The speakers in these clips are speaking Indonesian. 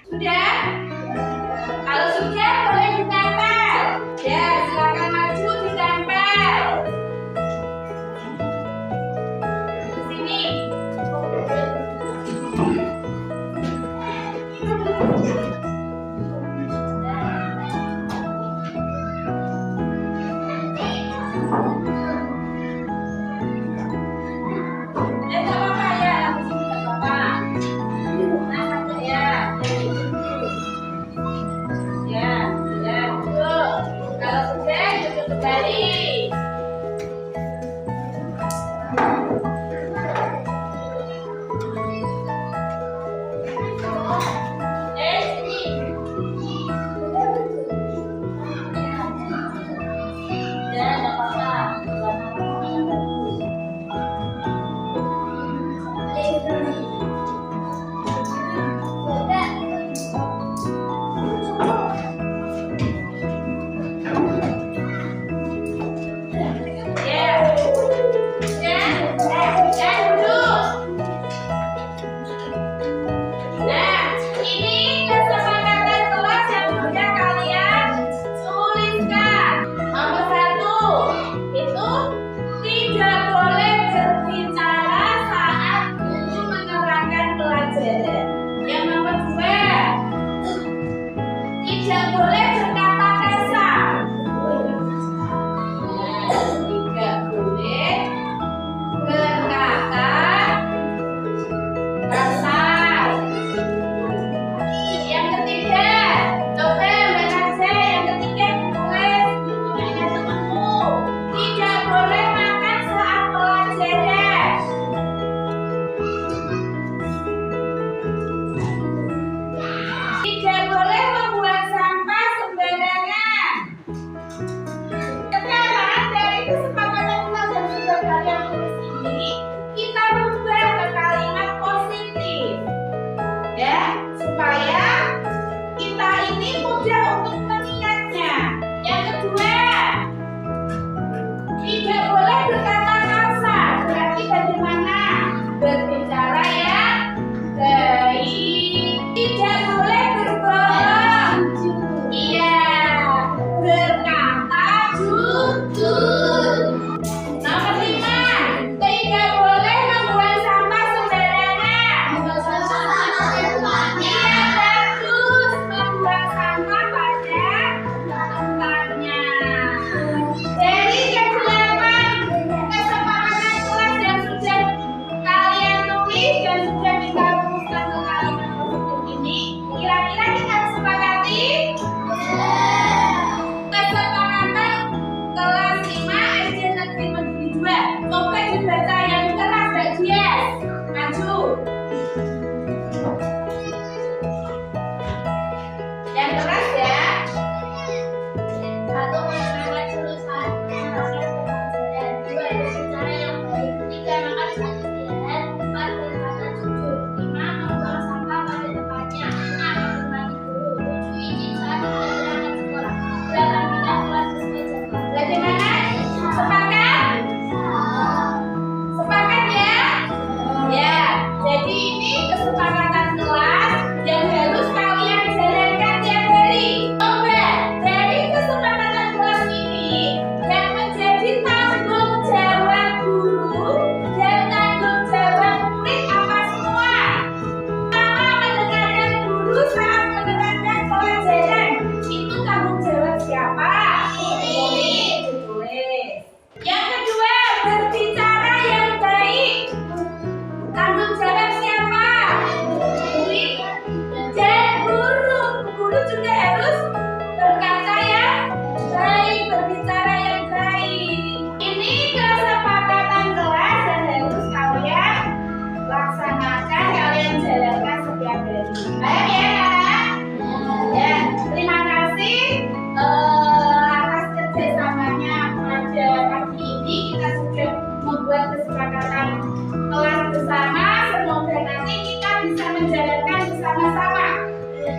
Sudah? Kalau sudah boleh ditempel. Ya, silakan maju ditempel. Ke sini.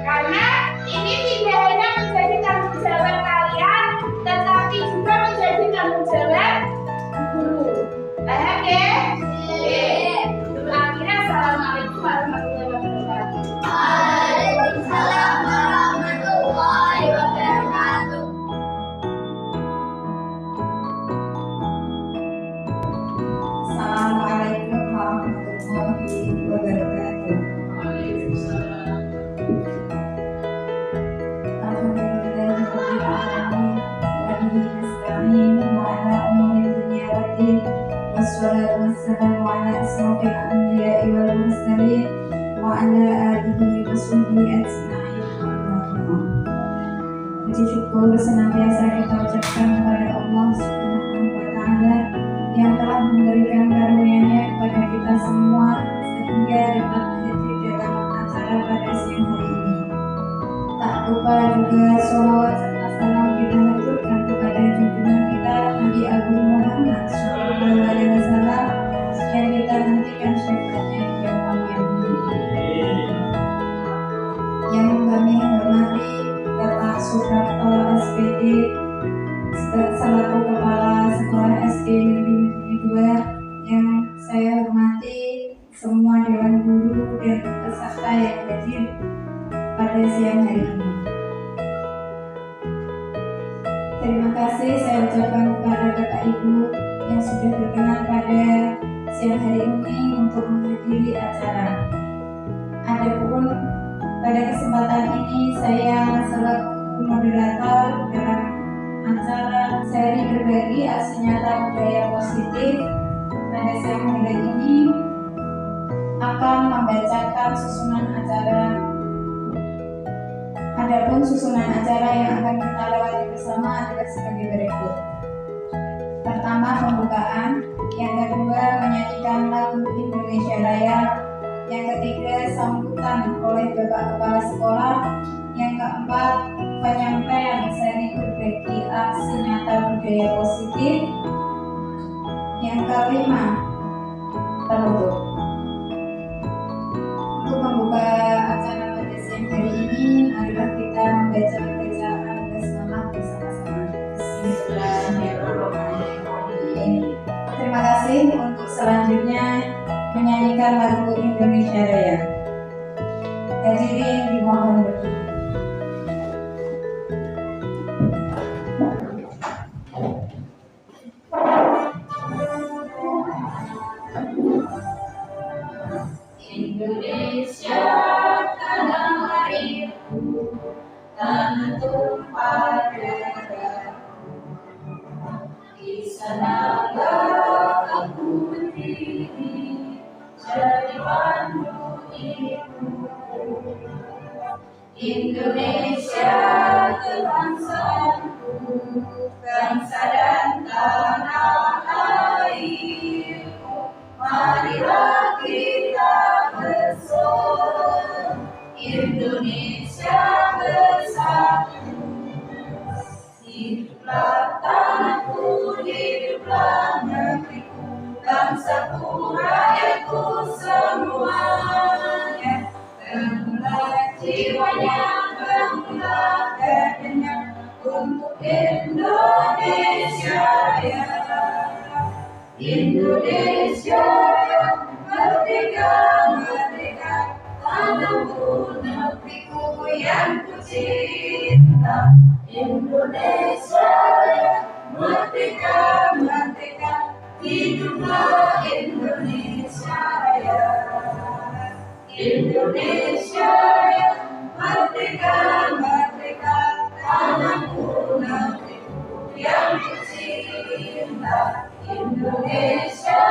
Karena ini wasahbihi ajma'in. Puji syukur senantiasa kita ucapkan kepada Allah Subhanahu wa Ta'ala yang telah memberikan karunia-Nya kepada kita semua sehingga dapat hadir dalam acara pada siang hari ini. Tak lupa juga sholawat serta salam kita haturkan kepada junjungan kita Nabi Agung Muhammad Sallallahu Alaihi Wasallam yang kita nantikan syafaatnya di yaumul qiyamah. Yang kami hormati Bapak Suprapto SPD selaku Kepala Sekolah SD Negeri 2, yang saya hormati semua Dewan Guru dan peserta yang hadir pada siang hari ini. Terima kasih saya ucapkan kepada Bapak Ibu yang sudah berkenan pada siang hari ini untuk menghadiri acara. Adapun pada kesempatan ini saya selaku moderator dalam acara seri berbagi aksi nyata budaya positif pada siang hari ini akan membacakan susunan acara. Adapun susunan acara yang akan kita lewati bersama adalah sebagai berikut. Pertama, pembukaan. Yang kedua, menyanyikan lagu Indonesia Raya. Yang ketiga, sambutan oleh Bapak Kepala Sekolah. Yang keempat, penyampaian seri berbagi aksi nyata budaya positif. Yang kelima, penutup. Untuk membuka acara pada siang hari ini adalah kita membaca bacaan basmalah bersama-sama. Bismillahirrahmanirrahim. Terima kasih. Untuk selanjutnya menyanyikan lagu Indonesia Raya. Hadirin dimohon berdiri. Indonesia tanah airku, tanah tumpah darahku. Di sanalah aku berdiri, jadi pandu ibuku. Indonesia kebangsaanku, bangsa dan tanah airku. Marilah kita bersatu, Indonesia bersatu. Hiduplah tanahku, hiduplah negeriku, bangsaku, rakyatku semuanya. Bangunlah jiwanya, bangunlah dadanya untuk Indonesia Raya. Indonesia merdeka, merdeka, tanahku, negeriku yang ku cinta. Indonesia merdeka, merdeka, hiduplah Indonesia Raya. Indonesia merdeka, merdeka, tanahku, negeriku yang ku cinta. Indonesia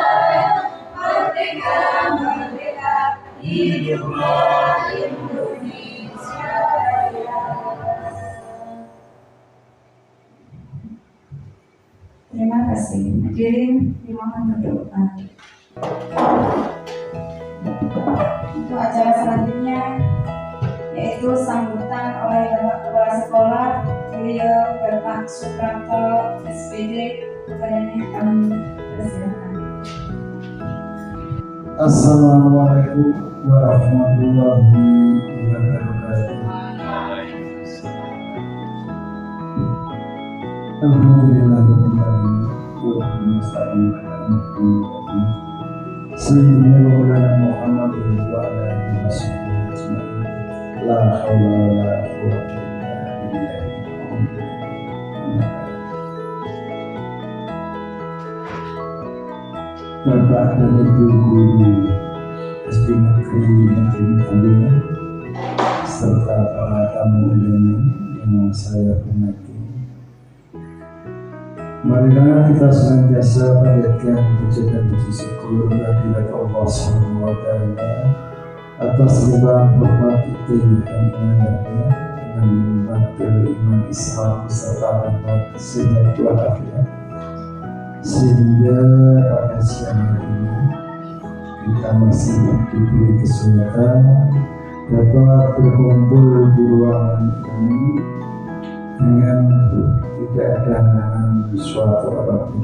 merdeka, merdeka, hiduplah Indonesia Raya. Terima kasih. Hadirin dimohon berdoa. Untuk acara selanjutnya yaitu sambutan oleh Bapak Kepala Sekolah, beliau Bapak Suprapto SPD. Kepadanya kami persilakan. Assalamualaikum warahmatullahi wabarakatuh. Alhamdulillahirabbil alamin wa nasta'inu Sayyidina Maulana Muhammadin wa ala alihi wasahbihi ajma'in. La haula wa la quwwata illa billah. Bapak dan Ibu Guru SD Negeri 2 serta para tamu undangan yang saya hormati. Marilah kita senantiasa panjatkan puji dan puji syukur kehadirat Allah Subhanahu wa Ta'ala atas riba hormat itu dan inayahnya dengan membantu iman Islam serta rahmat sehat walafiat, sehingga pada siang hari ini kita masih diberi kesempatan dapat berkumpul di ruangan ini dengan tidak ada halangan suatu apapun.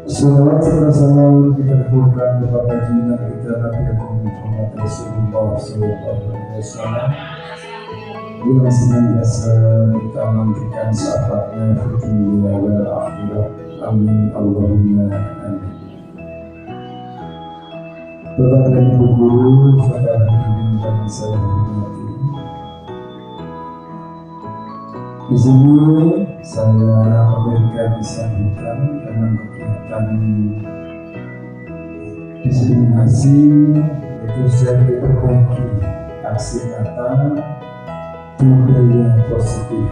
Salawat serta salam kita turunkan kepada junjungan kita Nabi Agung Muhammad Rasulullah SAW yang senantiasa kita nantikan syafaatnya di dunia wal akhirah. Amin Allahumma amin. Bapak dan Ibu guru, saudara hadirin yang saya hormati, di sini saya memberikan sambutan dalam kegiatan diseminasi, yaitu saya berbagi aksi nyata budaya positif.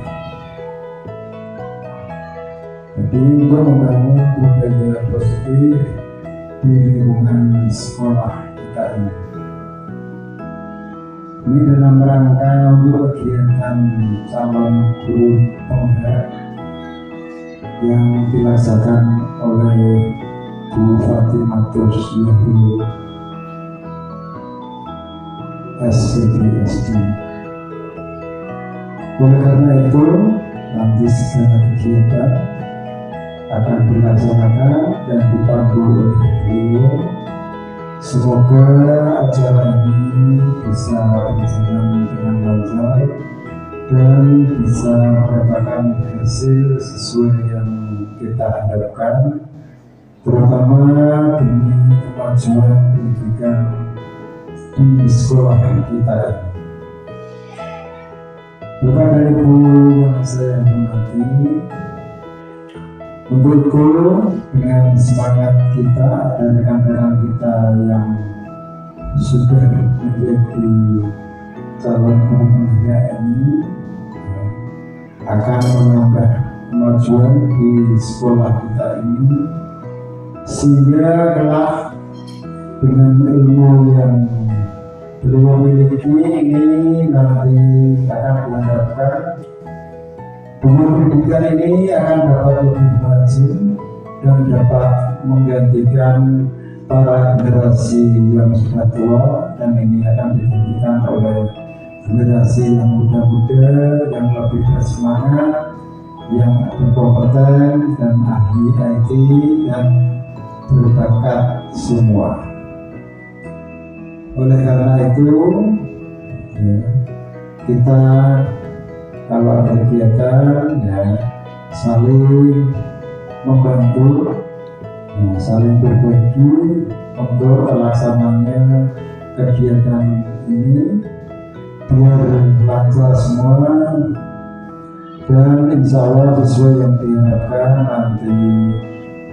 Jadi untuk membangun budaya positif di lingkungan sekolah kita ini. Ini dalam rangka untuk kegiatan calon guru penggerak yang dilaksanakan oleh Bu Fatimatus Yahil SPDSD. Oleh karena itu, nanti segala kegiatan akan dilaksanakan dan dipandu oleh beliau. Semoga acara ini bisa berjalan dengan lancar dan bisa mendapatkan hasil sesuai yang kita harapkan, terutama demi kemajuan pendidikan di sekolah kita. Bapak dan Ibu yang saya hormati, untuk itu dengan semangat kita dan rekan-rekan kita yang sudah menjadi calon penggerak ini akan menambah kemajuan di sekolah kita ini, sehingga kelak dengan ilmu yang beliau miliki ini nanti akan diharapkan pendidikan ini akan dapat lebih maju dan dapat menggantikan para generasi yang sudah tua, dan ini akan digantikan oleh generasi yang muda-muda yang lebih bersemangat, yang berkompeten dan ahli IT dan berbakat semua. Oleh karena itu kita kalau ada kegiatan saling membantu, saling berbagi untuk pelaksananya kegiatan ini biar lancar semua, dan insya Allah sesuai yang diharapkan nanti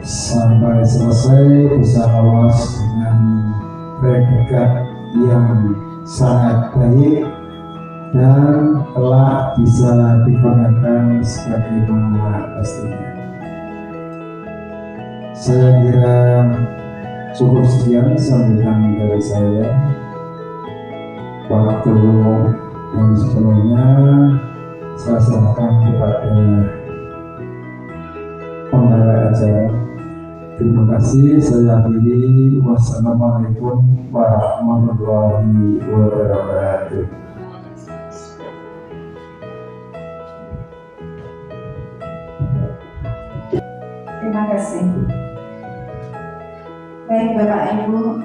sampai selesai bisa lolos dengan predikat yang sangat baik dan telah bisa digunakan sebagaimana pastinya. Saya kira cukup sekian sambutan dari saya. Waktu yang sebelumnya saya serahkan kepada pengarah acara. Terima kasih. Saya akhiri. Wassalamualaikum warahmatullahi wabarakatuh. Terima kasih. Baik Bapak Ibu,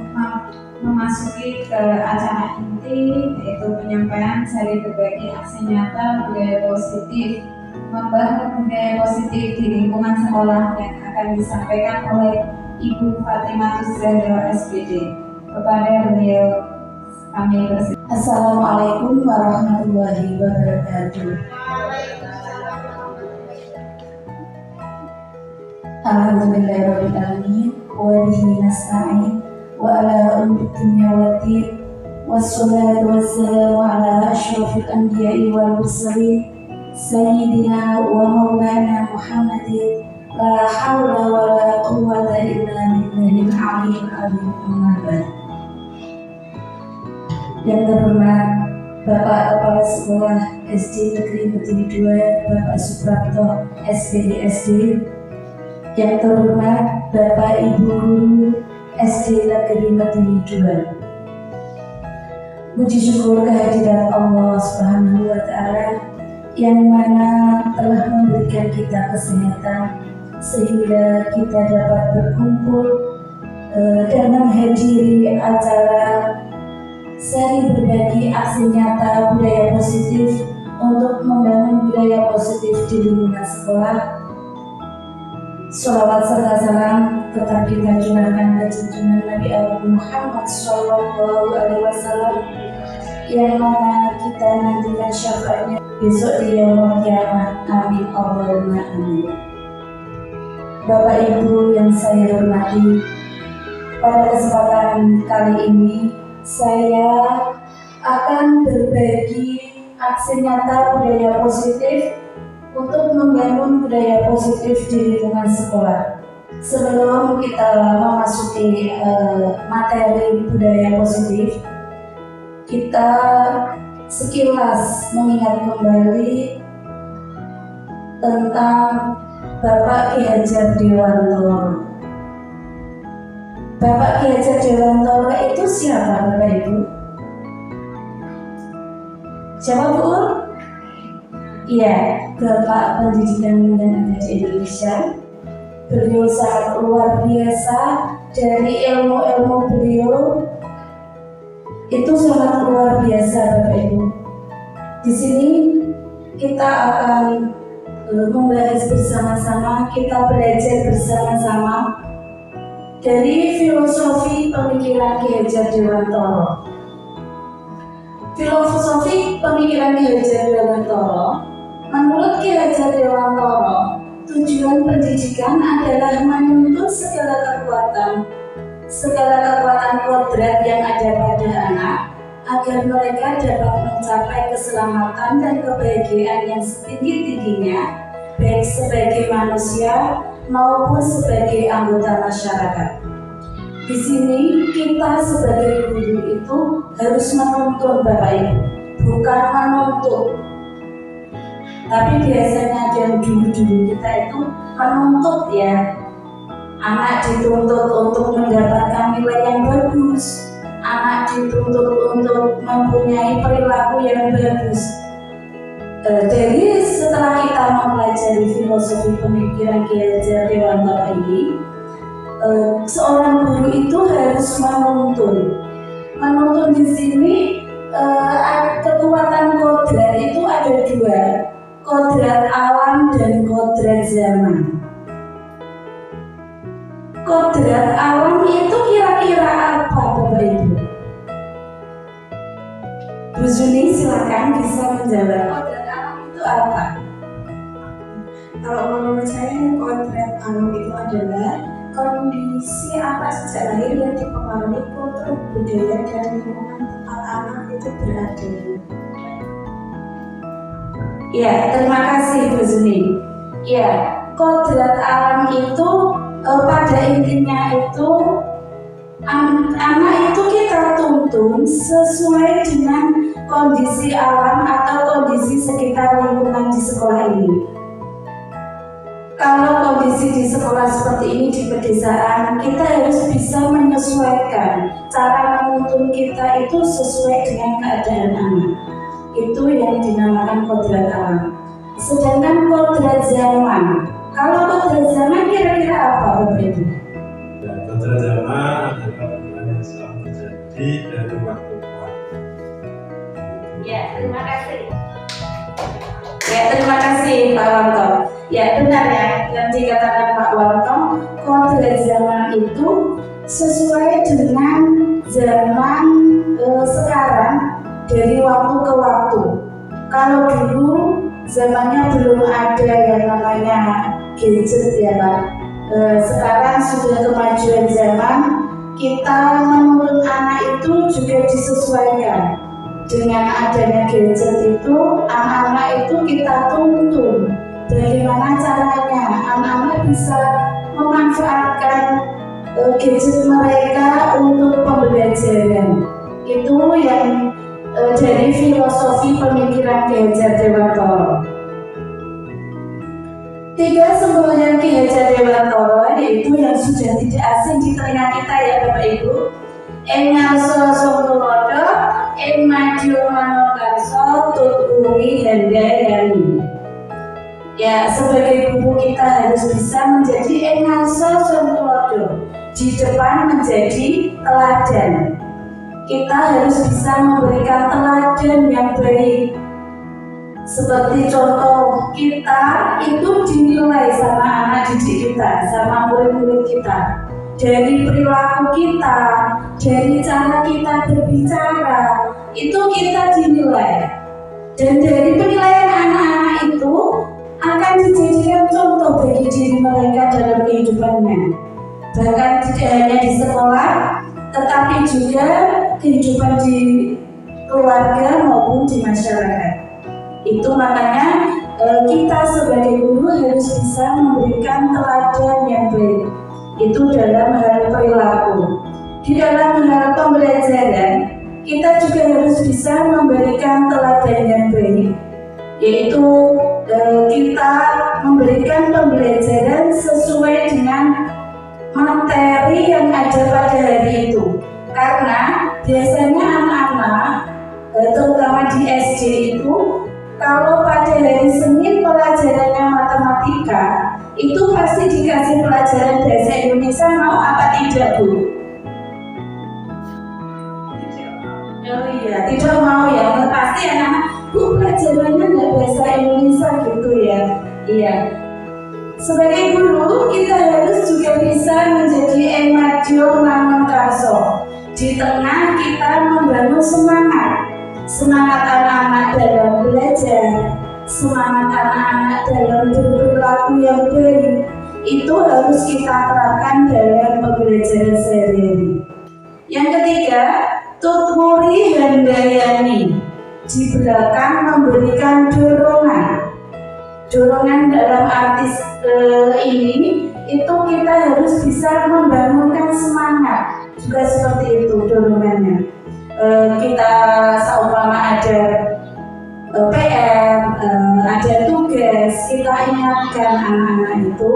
memasuki ke acara inti, yaitu penyampaian seri berbagi aksi nyata budaya positif, membangun budaya positif di lingkungan sekolah yang akan disampaikan oleh Ibu Fatimatus Zahra SPD. Kepada beliau kami bersilakan. Assalamualaikum warahmatullahi wabarakatuh. Alhamdulillahirabbil alamin wa bihi nasta'in wa ala umuri dunya waddin wassalatu wassalamu ala asyrafil anbiya'i wal mursalin sayyidina wa maulana Muhammadin la haula wa la quwwata illa billahil aliyyil azim. Amma ba'd. Yang terhormat Bapak Kepala Sekolah SD Negeri Betini 2 Bapak Suprapto SPDSD. Yang terhormat Bapak Ibu Guru SD Negeri Betini 2. Puji syukur kehadirat Allah Subhanahu wa Ta'ala yang mana telah memberikan kita kesehatan sehingga kita dapat berkumpul dan menghadiri acara seri berbagi aksi nyata budaya positif untuk membangun budaya positif di lingkungan sekolah. Sholawat serta salam tetap kita curahkan ke junjungan Nabi Muhammad SAW yang mana kita nantikan syafaatnya besok di yaumul kiamat. Amin Allahumma amin. Bapak Ibu yang saya hormati, pada kesempatan kali ini saya akan berbagi aksi nyata budaya positif untuk membangun budaya positif di lingkungan sekolah. Sebelum kita memasuki materi budaya positif, kita sekilas mengingat kembali tentang Bapak Ki Hajar Dewantoro. Bapak Ki Hajar Dewantoro itu siapa, Bapak Ibu? Siapa, Bu? Iya, Bapak Pendidikan dan Agama Indonesia. Beliau sangat luar biasa, dari ilmu-ilmu beliau itu sangat luar biasa, Bapak Ibu. Di sini kita akan membahas bersama-sama, kita belajar bersama-sama dari filosofi pemikiran Ki Hajar Dewantoro. Filosofi pemikiran Ki Hajar Dewantoro, menurut Ki Hajar Dewantoro, tujuan pendidikan adalah menuntut segala kekuatan kodrat yang ada pada anak agar mereka dapat mencapai keselamatan dan kebahagiaan yang setinggi-tingginya, baik sebagai manusia maupun sebagai anggota masyarakat. Di sini kita sebagai guru itu harus menuntun, Bapak Ibu, bukan menuntut. Tapi biasanya yang dulu-dulu kita itu menuntut ya. Anak dituntut untuk mendapatkan nilai yang bagus, anak dituntut untuk mempunyai perilaku yang bagus. Jadi setelah kita mempelajari filosofi pemikiran Ki Hajar Dewantoro ini, seorang guru itu harus menuntun. Menuntun di sini kekuatan kodrat itu ada dua, kodrat alam dan kodrat zaman. Kodrat alam itu kira-kira apa, Bapak Ibu? Bu Zuni silakan bisa menjawab. Kodrat alam itu apa? Kalau menurut saya, kodrat alam itu adalah kondisi apa sejak lahir yang dipengaruhi kultur, budaya, dan lingkungan tempat anak itu berada. Ya, terima kasih Bu Zuni. Ya, kodrat alam itu pada intinya itu anak itu kita tuntun sesuai dengan kondisi alam atau kondisi sekitar lingkungan di sekolah ini. Kalau kondisi di sekolah seperti ini di pedesaan, kita harus bisa menyesuaikan. Cara menuntun kita itu sesuai dengan keadaan anak. Itu yang dinamakan kodrat alam. Sedangkan kodrat zaman, kalau kodrat zaman kira-kira apa, Bapak Ibu? Kodrat zaman adalah hubungan yang selalu terjadi dari waktu ke waktu. Ya, terima kasih. Ya, terima kasih Pak Wanto. Ya, benar ya yang dikatakan Pak Wanto, kodrat zaman itu sesuai dengan zaman sekarang dari waktu ke waktu. Kalau dulu zamannya belum ada yang namanya gadget ya Pak. Sekarang sudah kemajuan zaman, kita menurut anak itu juga disesuaikan. Dengan adanya gadget itu, anak-anak itu kita tuntun bagaimana caranya anak-anak bisa memanfaatkan gadget mereka untuk pembelajaran. Itu yang dari filosofi pemikiran Ki Hajar Dewantara. 3 semboyan Ki Hajar Dewantara yaitu yang sudah tidak asing di telinga kita ya Bapak Ibu. Ing ngarsa sumtulodo, ing madya manokarsa, tuturi handayani. Ya, sebagai guru kita harus bisa menjadi ing ngarsa sumtulodo, di depan menjadi teladan. Kita harus bisa memberikan teladan yang baik. Seperti contoh, kita itu dinilai sama anak didik kita, sama murid-murid kita, dari perilaku kita, dari cara kita berbicara, itu kita dinilai. Dan dari penilaian anak-anak itu akan dijadikan contoh bagi diri mereka dalam kehidupannya. Bahkan tidak hanya di sekolah, tetapi juga kehidupan di keluarga maupun di masyarakat. Itu makanya kita sebagai guru harus bisa memberikan teladan yang baik. Itu dalam hal perilaku. Di dalam hal pembelajaran, kita juga harus bisa memberikan teladan yang baik, yaitu kita memberikan pembelajaran sesuai dengan materi yang ada pada hari itu. Karena biasanya anak-anak, terutama di SD itu, kalau pada hari Senin pelajarannya matematika, itu pasti dikasih pelajaran bahasa Indonesia, mau apa tidak Bu? Oh iya, tidak mau ya, pasti anak-anak, Bu pelajarannya nggak bahasa Indonesia gitu ya. Iya. Sebagai guru, kita harus juga bisa menjadi emadyo manokarso. Di tengah kita membangun semangat anak-anak dalam belajar, semangat anak-anak dalam berperilaku yang baik. Itu harus kita terapkan dalam pembelajaran sehari-hari. Yang ketiga, tuturi handayani. Di belakang memberikan dorongan dalam arti ini itu kita harus bisa membangunkan semangat, juga seperti itu dorongannya. Kita seumpama ada PR, ada tugas, kita ingatkan anak-anak itu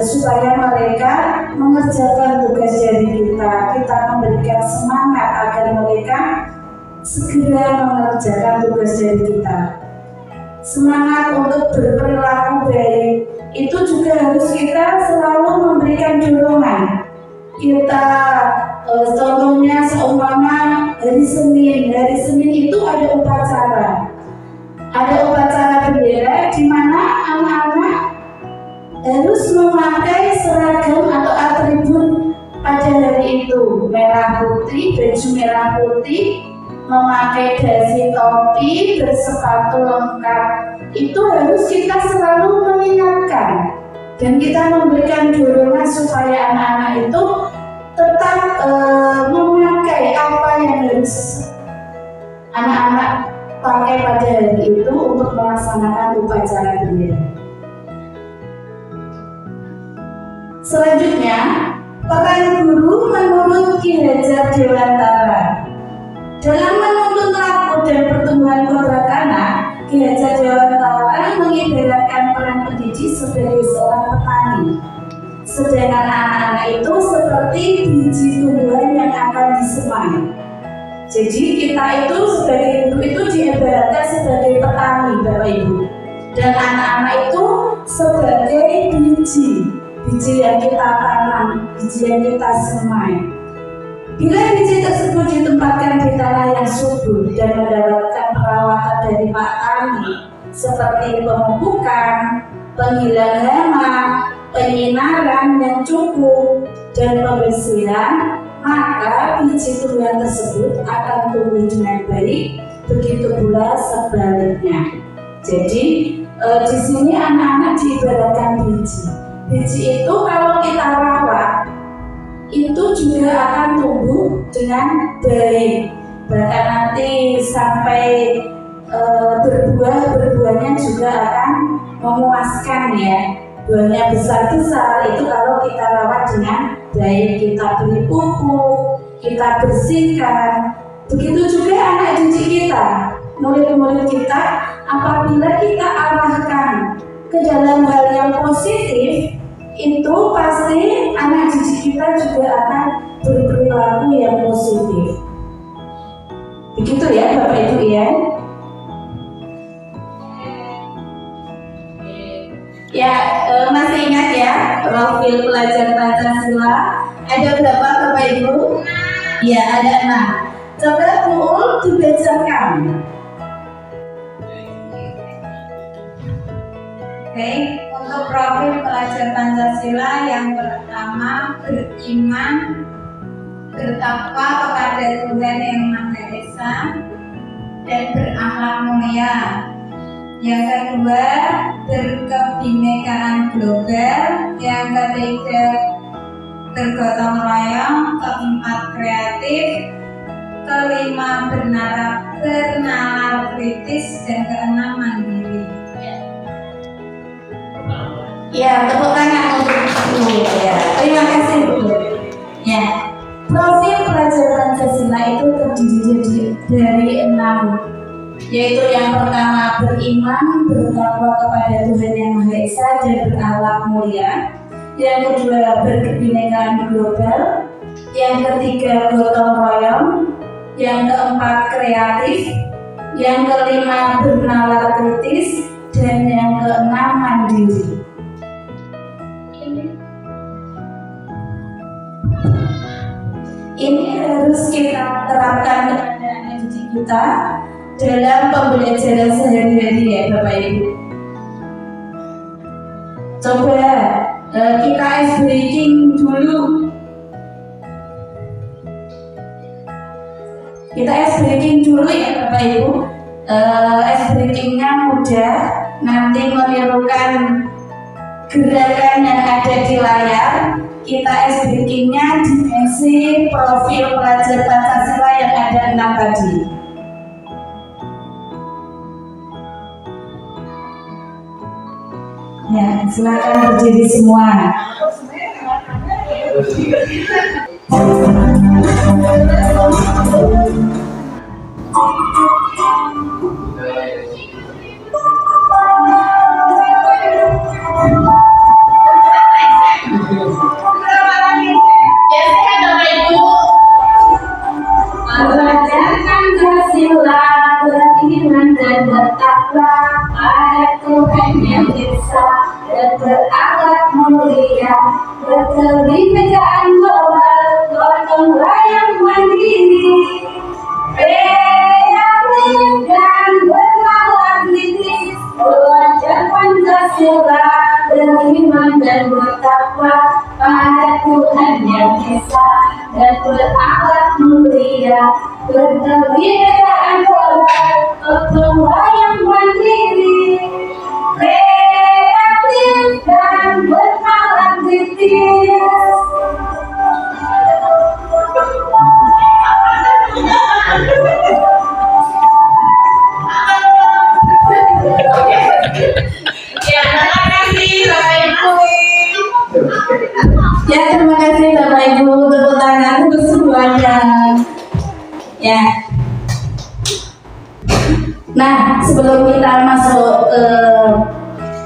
supaya mereka mengerjakan tugas dari kita memberikan semangat agar mereka segera mengerjakan tugas dari kita. Semangat untuk berperilaku baik itu juga harus kita selalu memberikan dorongan. Kita contohnya seumpama hari Senin itu ada upacara bendera di mana anak-anak harus memakai seragam atau atribut pada hari itu, merah putih, baju merah putih, memakai dasi topi, bersepatu lengkap. Itu harus kita selalu mengingatkan dan kita memberikan dorongan supaya anak-anak itu tetap memakai apa yang harus anak-anak pakai pada hari itu untuk melaksanakan upacara bendera. Selanjutnya, peran guru menurut Ki Hajar Dewantara. Dalam menuntun laku dan pertumbuhan kodrat anak, Ki Hajar Dewantara mengibaratkan peran pendidik sebagai seorang petani. Sedangkan anak-anak itu seperti biji tumbuhan yang akan disemai. Jadi kita itu sebagai guru itu diibaratkan sebagai petani, Bapak Ibu. Dan anak-anak itu sebagai biji yang kita tanam, biji yang kita semai. Bila biji tersebut ditempatkan di tanah yang subur dan mendapatkan perawatan dari Pak Tani seperti pemupukan, penghilang hama, penyinaran yang cukup, dan pembersihan, maka biji tumbuhan tersebut akan tumbuh dengan baik. Begitu pula sebaliknya. Jadi di sini anak-anak diibaratkan biji. Biji itu kalau kita rawat, itu juga akan tumbuh dengan baik. Bahkan nanti sampai berbuahnya juga akan memuaskan ya. Buahnya besar-besar itu kalau kita rawat dengan baik, kita beri pupuk, kita bersihkan, Begitu juga anak didik kita, murid-murid kita, apabila kita arahkan ke dalam hal yang positif, itu pasti anak didik kita juga akan berperilaku yang positif. Begitu ya Bapak Ibu ya. Ya, masih ingat ya profil pelajar Pancasila? Ada berapa Bapak Ibu? Ya, ada 6. Coba Bu Ul dibacakan. Baik, untuk profil pelajar Pancasila yang pertama, beriman, bertakwa kepada Tuhan Yang Maha Esa, dan berakhlak mulia. Yang kedua, berkebinekaan global. Yang ketiga, bergotong royong. Keempat, kreatif. Kelima, bernalar kritis. Dan keenam, mandiri. Ya, tepuk tangan untuk Bu. Ya, terima kasih Bu. Ya, profil pelajar Pancasila itu terdiri dari 6, yaitu yang pertama beriman, bertakwa kepada Tuhan Yang Maha Esa dan berakhlak mulia. Yang kedua berkebinekaan global. Yang ketiga gotong royong. Yang keempat kreatif. Yang kelima bernalar kritis. Dan yang keenam mandiri. Ini harus kita terapkan kepada anak didik kita dalam pembelajaran sehari-hari ya Bapak Ibu. Coba kita ice breaking dulu. Kita ice breaking dulu ya Bapak Ibu. Ice breakingnya mudah, nanti menirukan gerakan yang ada di layar. Kita ice breakingnya dimensi profil pelajar Pancasila yang ada 6 tadi. Ya, silakan berdiri semua. Berkebinekaan global, gotong royong mandiri, kreatif dan berakhlak kritis, pelajar Pancasila, beriman dan bertakwa pada Tuhan Yang Esa, dan berakhlak mulia, berkebinekaan global, gotong royong mandiri, kreatif dan berakhlak kritis. Ya, terima kasih Bapak Ibu, tepuk tangan untuk semuanya. Ya. Nah, sebelum kita masuk ke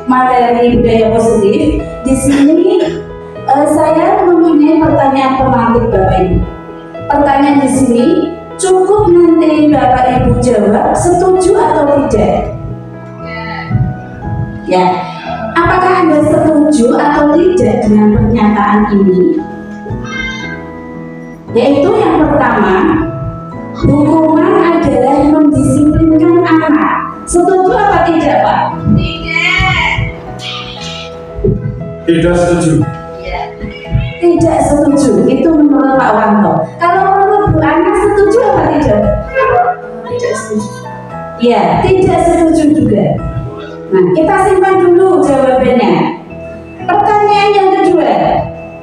materi budaya positif, di sini saya mempunyai pertanyaan pemantik Bapak Ibu. Pertanyaan di sini cukup nanti Bapak Ibu jawab setuju atau tidak. Ya, apakah Anda setuju atau tidak dengan pernyataan ini? Yaitu yang pertama, hukuman adalah mendisiplinkan anak. Setuju apa tidak Pak? Tidak setuju. Tidak setuju, itu menurut Pak Wanto. Kalau menurut Bu Ana setuju apa tidak? Tidak setuju. Ya, tidak setuju juga. Nah, kita simpan dulu jawabannya. Pertanyaan yang kedua,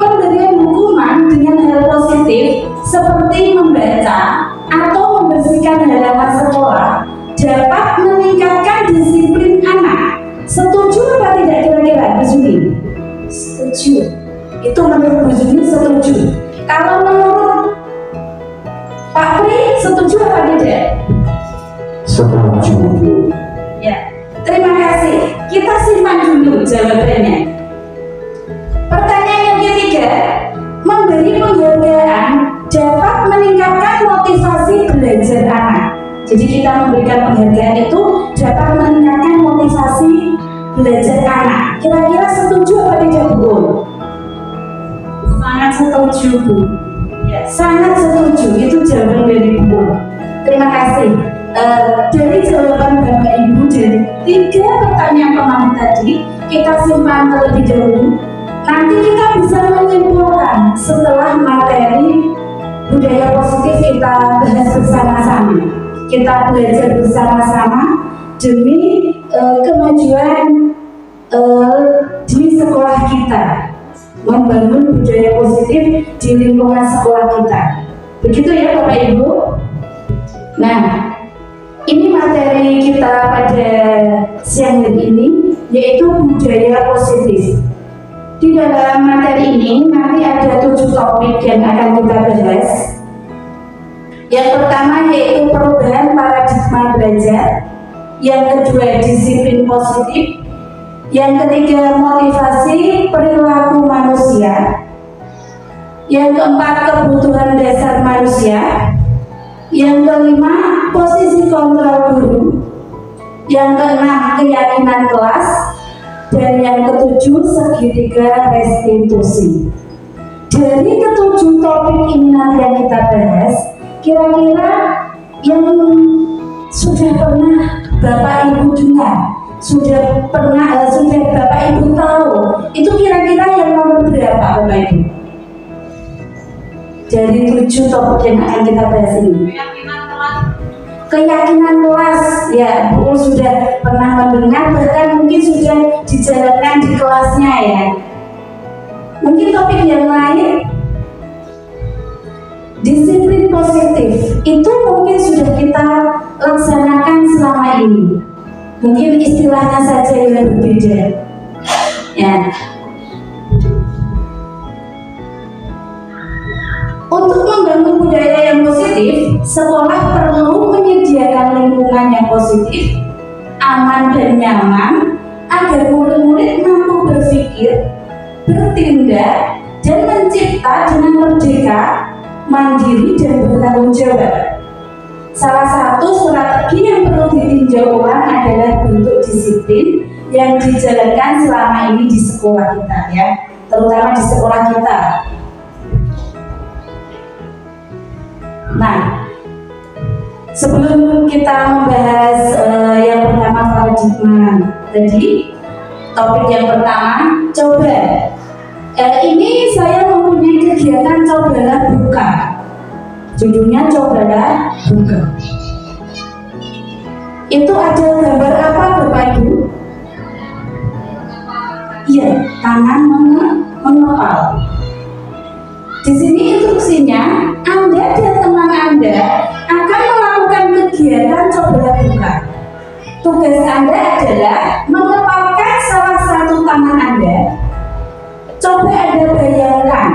pemberian hukuman dengan hal positif seperti membaca atau membersihkan halaman sekolah dapat meningkatkan disiplin anak. Setuju apa tidak kira-kira Bu Juni? Setuju. Itu menurut Bu Juni setuju. Kalau menurut Pak Pri setuju apa tidak? Setuju. Ya, terima kasih. Kita simpan dulu jawabannya. Pertanyaan yang ketiga, memberi penghargaan dapat meningkatkan motivasi belajar anak. Jadi kita memberikan penghargaan itu dapat meningkatkan motivasi belajar anak. Kira-kira setuju apa tidak, Bu? Sangat setuju, Bu. Ya, sangat setuju. Itu jawaban dari Bu. Terima kasih. Dari jawaban Bapak Ibu dari 3 pertanyaan pemain tadi, kita simpan terlebih dahulu. Nanti kita bisa menyimpulkan setelah materi budaya positif kita bahas bersama-sama. Kita belajar bersama-sama demi kemajuan di sekolah kita, membangun budaya positif di lingkungan sekolah kita. Begitu ya Bapak Ibu. Nah, ini materi kita pada siang hari ini, yaitu budaya positif. Di dalam materi ini nanti ada 7 topik yang akan kita bahas. Yang pertama yaitu perubahan paradigma belajar. Yang kedua disiplin positif. Yang ketiga motivasi perilaku manusia. Yang keempat kebutuhan dasar manusia. Yang kelima posisi kontrol guru. Yang keenam keyakinan kelas. Dan yang ketujuh segitiga restitusi. Dari ke-7 topik ini nanti yang kita bahas, kira-kira yang sudah pernah Bapak Ibu dengar, sudah Bapak Ibu tahu, itu kira-kira yang nomor berapa Bapak Ibu? Dari 7 topik yang akan kita bahas ini. Keyakinan kelas, ya Bu sudah pernah mendengar, bahkan mungkin sudah dijalankan di kelasnya ya. Mungkin topik yang lain, disiplin positif, itu mungkin sudah kita laksanakan selama ini. Mungkin istilahnya saja yang berbeda. Ya. Untuk membangun budaya yang positif, sekolah perlu menyediakan lingkungan yang positif, aman dan nyaman, agar murid-murid mampu berpikir, bertindak, dan mencipta dengan merdeka, mandiri, dan bertanggung jawab. Salah satu strategi yang perlu ditinjau ulang adalah bentuk disiplin yang dijalankan selama ini di sekolah kita, ya, terutama di sekolah kita. Nah, sebelum kita membahas yang pertama paradigma tadi, topik yang pertama, coba. Ini saya mempunyai kegiatan cobalah buka. Judulnya cobalah buka. Itu ada gambar apa Bapak Ibu? Iya, tangan mengepal. Di sini instruksinya, Anda dan teman Anda akan melakukan kegiatan cobalah buka. Tugas Anda adalah mengepalkan salah satu tangan Anda. Coba Anda bayangkan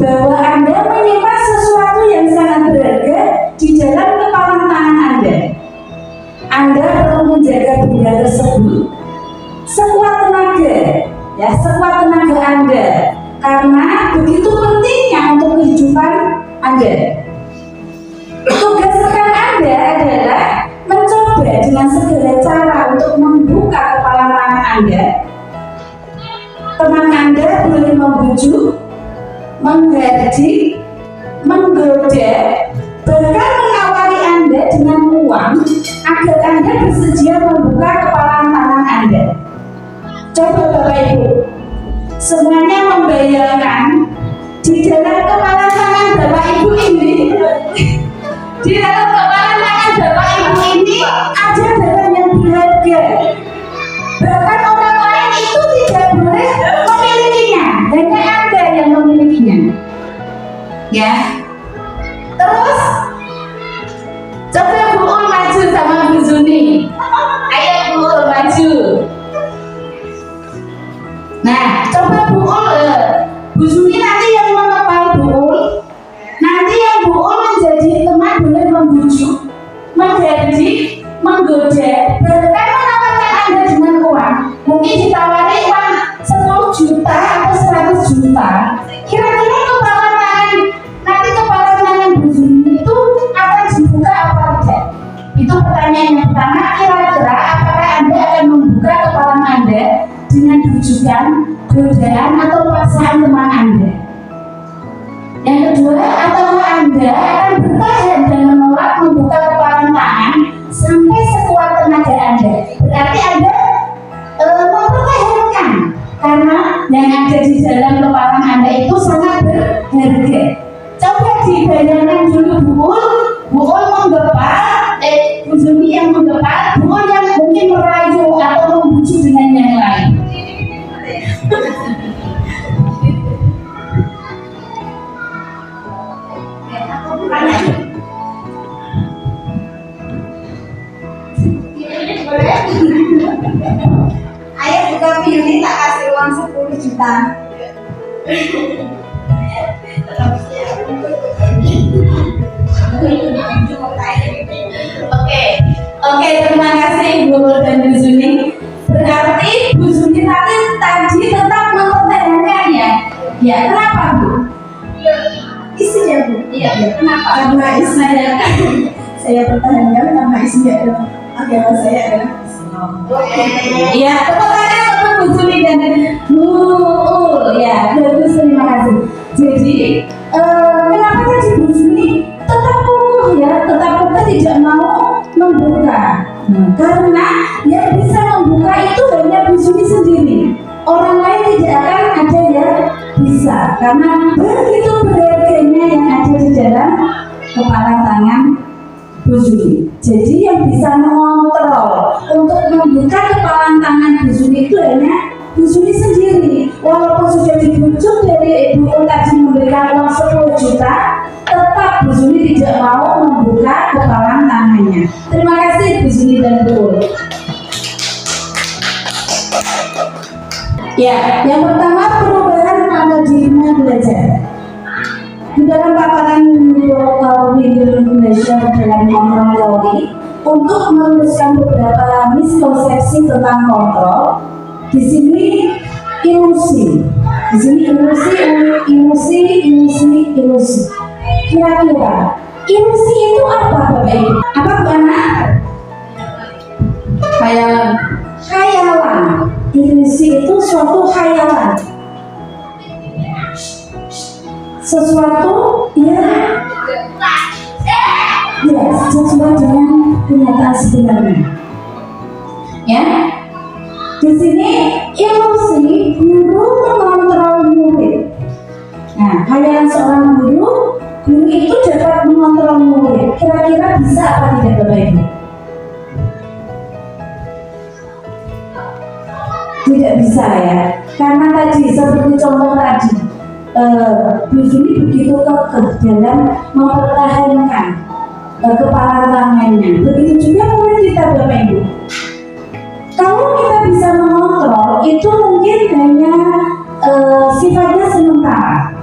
bahwa Anda menyimpan sesuatu yang sangat berharga di dalam kepalan tangan Anda. Anda perlu menjaga benda tersebut sekuat tenaga, ya, sekuat tenaga Anda. Karena begitu pentingnya untuk kehidupan Anda. Tugas rekan Anda adalah mencoba dengan segala cara untuk membuka kepala tangan Anda. Teman Anda boleh membujuk, menggaji, menggoda, bahkan mengawali Anda dengan uang agar Anda bersedia membuka kepala tangan Anda. Coba Bapak Ibu, semuanya membayangkan di dalam kepala tangan Bapak Ibu ini, di dalam kepala tangan Bapak Ibu ini ada barang yang berharga. Bahkan orang lain itu tidak boleh memilikinya, hanya Anda yang memilikinya. Ya. Terus coba Bu Ul maju sama Bu Zuni. Ayo Bu Ul maju. Nah, coba Bu Zuni nanti yang mengepal Bu Ul. Nanti yang Bu Ul menjadi teman boleh membujuk, ajukan godaan atau paksaan teman Anda. Yang kedua, atau Anda akan bertahan dan menolak membuka kepalan tangan sampai sekuat tenaga Anda. Berarti Anda mempertahankan karena yang ada di dalam kepalan Anda itu sangat berharga. Coba dibayangkan dulu Bu Ul menggepar, Bu Zumi yang menggepar, Bu Ul yang mungkin merayu atau membujuk dengan yang lain. Ayo buka pilih, tak kasih uang 10 juta. Oke, terima kasih Bu Ul dan Bu Zuni. Berarti Bu Zuni tadi tetap mempertahankan ya? Ya, kenapa Bu? Isinya Bu? Iya, kenapa? Karena isinya saya pertahankan karena isinya adalah agama saya adalah Islam. Iya, tepuk tangan untuk Bu Zuni dan Bu Ul. Ya, bagus, terima kasih. Jadi, kenapa tadi Bu Zuni tetap kokoh ya, tetap kokoh tidak mau membuka? Karena yang bisa membuka itu hanya Bu Zuni sendiri. Orang lain tidak akan ada yang bisa, karena begitu berharganya yang ada di dalam kepalan tangan Bu Zuni. Jadi yang bisa mengontrol untuk membuka kepalan tangan Bu Zuni itu hanya Bu Zuni sendiri. Walaupun sudah dibujuk dari Ibu Ul tadi memberikan uang 10 juta, tetap Bu Zuni tidak mau membuka kepalan tangannya. Terima kasih Bu Zuni dan Bu Ul. Ya, yang pertama perubahan paradigma belajar. Di dalam paparan Indonesia dalam kontrol teori, untuk meluruskan beberapa miskonsepsi tentang kontrol, di sini ilusi. Di sini ilusi. Kira-kira ilusi itu apa Bapak Ibu? Apa Bu Ana? Khayalan. Ilusi itu suatu khayalan. Sesuatu yang sesuai dengan kenyataan sebenarnya. Ya, di sini ilusi guru mengontrol murid. Nah, khayalan seorang guru itu dapat mengontrol murid. Kira-kira bisa apa tidak Bapak Ibu? Tidak bisa ya, karena tadi seperti contoh tadi, Bu Zuni begitu kekeh dalam mempertahankan kepalan tangannya. Begitu juga murid kita Bapak Ibu. Kalau kita bisa mengontrol, itu mungkin hanya sifatnya sementara,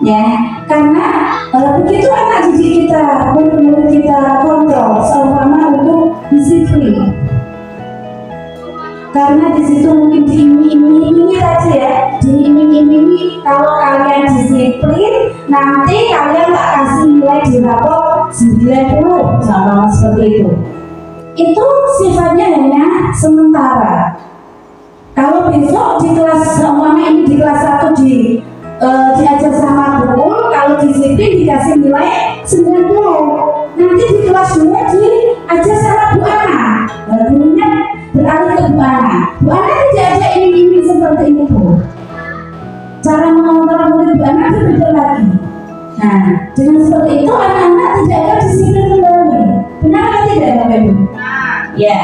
ya. Karena begitu anak didik kita, murid kita kontrol, seumpama untuk disiplin. Karena di situ mungkin diiming-imingi tadi ya, diiming-imingi kalau kalian disiplin, nanti kalian tak kasih nilai di rapor 90, sama seperti itu. Itu sifatnya hanya sementara. Kalau besok di kelas seumpama ini di kelas 1 diajar sama Bu Ul, kalau disiplin dikasih nilai 90. Nanti di kelas 2 diajar sama Bu Ana. Gurunya beralih ke Bu Ana. Bu Ana tidak ada iming-iming seperti itu. Cara mengontrol murid Bu Ana berbeda lagi. Nah, dengan seperti itu anak-anak tidak akan disiplin kembali. Benar atau tidak Bapak Ibu? Ya.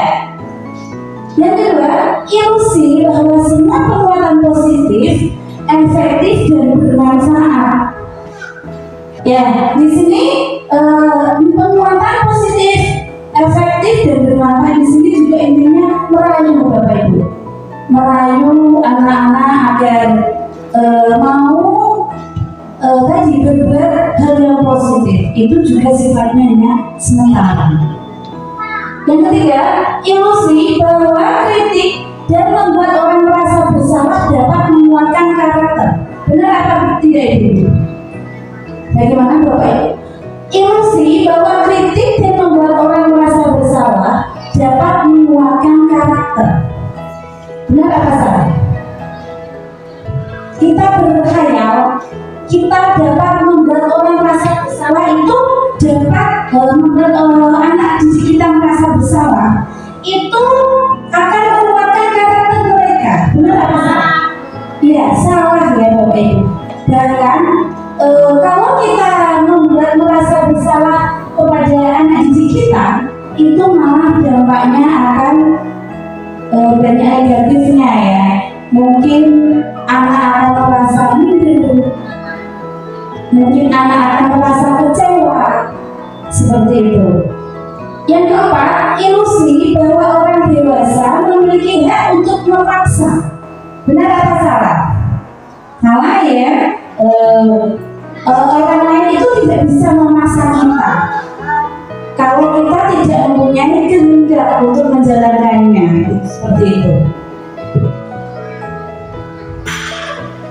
Yang kedua, ilusi bahwa semua penguatan positif, efektif dan bermanfaat. Ya, di sini penguatan positif, efektif dan bermanfaat di sini juga intinya merayu Bapak Ibu, merayu anak-anak agar mau tadi berbuat hal yang positif. Itu juga sifatnya hanya sementara. Yang ketiga, ilusi bahwa kritik dan membuat orang merasa bersalah dapat menguatkan karakter. Benar apa tidak Ibu? Bagaimana Bapak Ibu? Ilusi bahwa kritik dan membuat orang merasa bersalah dapat menguatkan karakter. Benar apa salah? berkhayal, kita dapat membuat orang merasa bersalah, itu dapat membuat anak didik kita merasa bersalah, itu akan menguatkan karakter mereka. Benar apa salah? Iya, salah ya Bapak Ibu. Bahkan kalau kita membuat merasa bersalah kepada anak didik kita, itu malah dampaknya akan banyak negatifnya ya. Mungkin anak akan merasa minder, mungkin anak akan merasa kecewa, seperti itu. Yang keempat, ilusi bahwa orang dewasa memiliki hak untuk memaksa. Benar apa salah? Salah ya. Orang lain itu tidak bisa memaksa kita kalau kita tidak mempunyai kehendak untuk menjalankannya, seperti itu.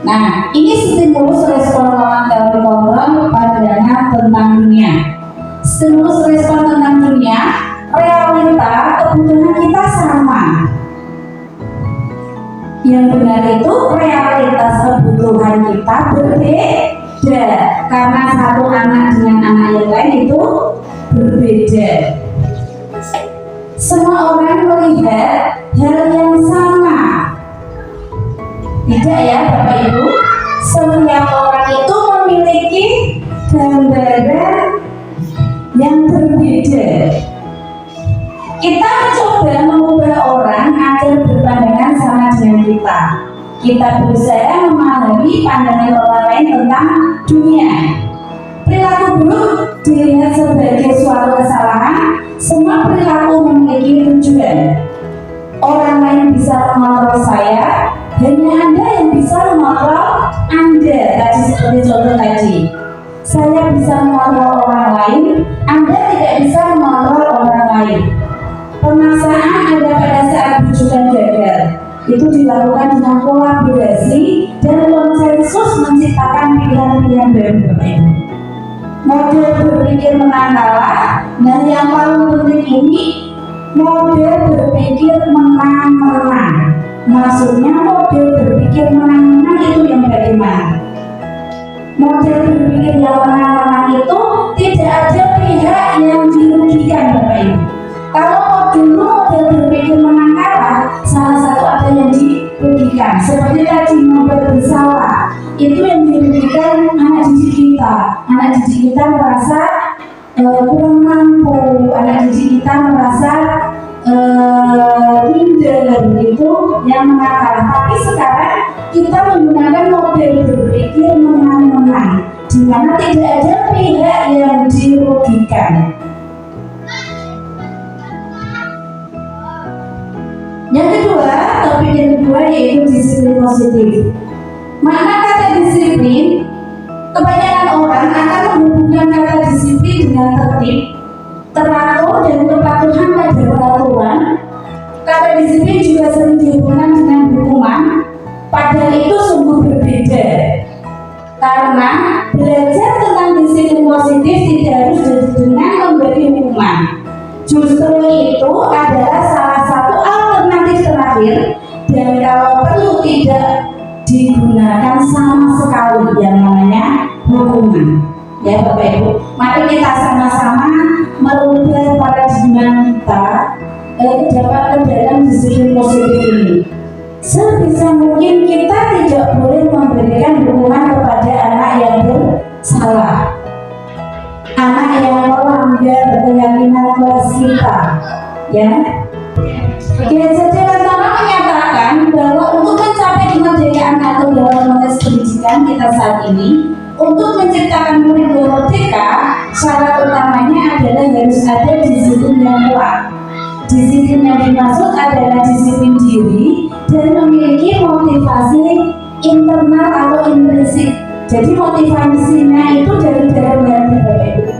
Nah, ini stimulus respon dari kontrol pandangan tentang dunia. Stimulus respon tentang dunia, realita kebutuhan kita sama. Yang benar itu realitas kebutuhan kita berbeda, karena satu anak dengan anak yang lain itu berbeda. Semua orang melihat hal yang sama. Tidak ya Bapak Ibu, setiap orang itu memiliki gambaran yang berbeda. Kita mencoba mengubah orang agar berpandangan sama dengan kita. Kita berusaha memahami pandangan orang lain tentang dunia. Perilaku buruk dilihat sebagai suatu kesalahan. Semua perilaku memiliki tujuan. Orang lain bisa mengontrol saya, hanya Anda yang bisa mengontrol Anda. Tadi seperti contoh tadi, saya bisa mengontrol orang lain, Anda tidak bisa mengontrol orang lain. Pemaksaan Anda pada saat rujukan gagal itu dilakukan dengan kolaborasi dan konsensus menciptakan pilihan-pilihan baru Bapak Ibu. Model berpikir menang kalah, dan yang paling penting ini model berpikir menang-menang. Maksudnya model berpikir menang-menang itu yang bagaimana? Model berpikir yang menang-menang itu tidak ada pihak yang dirugikan Bapak Ibu. Kalau dulu model berpikir menang kalah, salah satu ada yang dirugikan. Seperti tadi membuat bersalah, itu yang dirugikan anak didik kita. Anak didik kita merasa kurang mampu, anak didik kita merasa minder, itu yang menang kalah. Tapi sekarang kita menggunakan model berpikir menang-menang, di mana tidak ada pihak yang dirugikan. Yang kedua, topik yang kedua yaitu disiplin positif. Makna kata disiplin, kebanyakan orang akan menghubungkan kata disiplin dengan tertib, teratur, dan kepatuhan pada peraturan. Kata disiplin juga sering dihubungkan dengan hukuman, padahal itu sungguh berbeda. Karena belajar tentang disiplin positif tidak harus dengan memberi hukuman. Justru itu adalah salah satu alternatif terakhir, dan kalau perlu tidak digunakan sama sekali yang namanya hukuman. Ya Bapak Ibu, mari kita sama-sama merubah paradigma kita ke dalam disiplin positif ini. Sebisa mungkin kita tidak boleh memberikan hukuman kepada anak yang bersalah, anak yang melanggar keyakinan kelas kita, ya. Saja pertama menyatakan bahwa untuk mencapai kemerdekaan atau dalam konteks pendidikan kita saat ini, untuk menciptakan murid yang merdeka, syarat utamanya adalah harus ada disiplin yang kuat. Disiplin yang dimaksud adalah disiplin diri dan memiliki motivasi internal atau intrinsik. Jadi motivasinya itu dari dalam hati Bapak Ibu,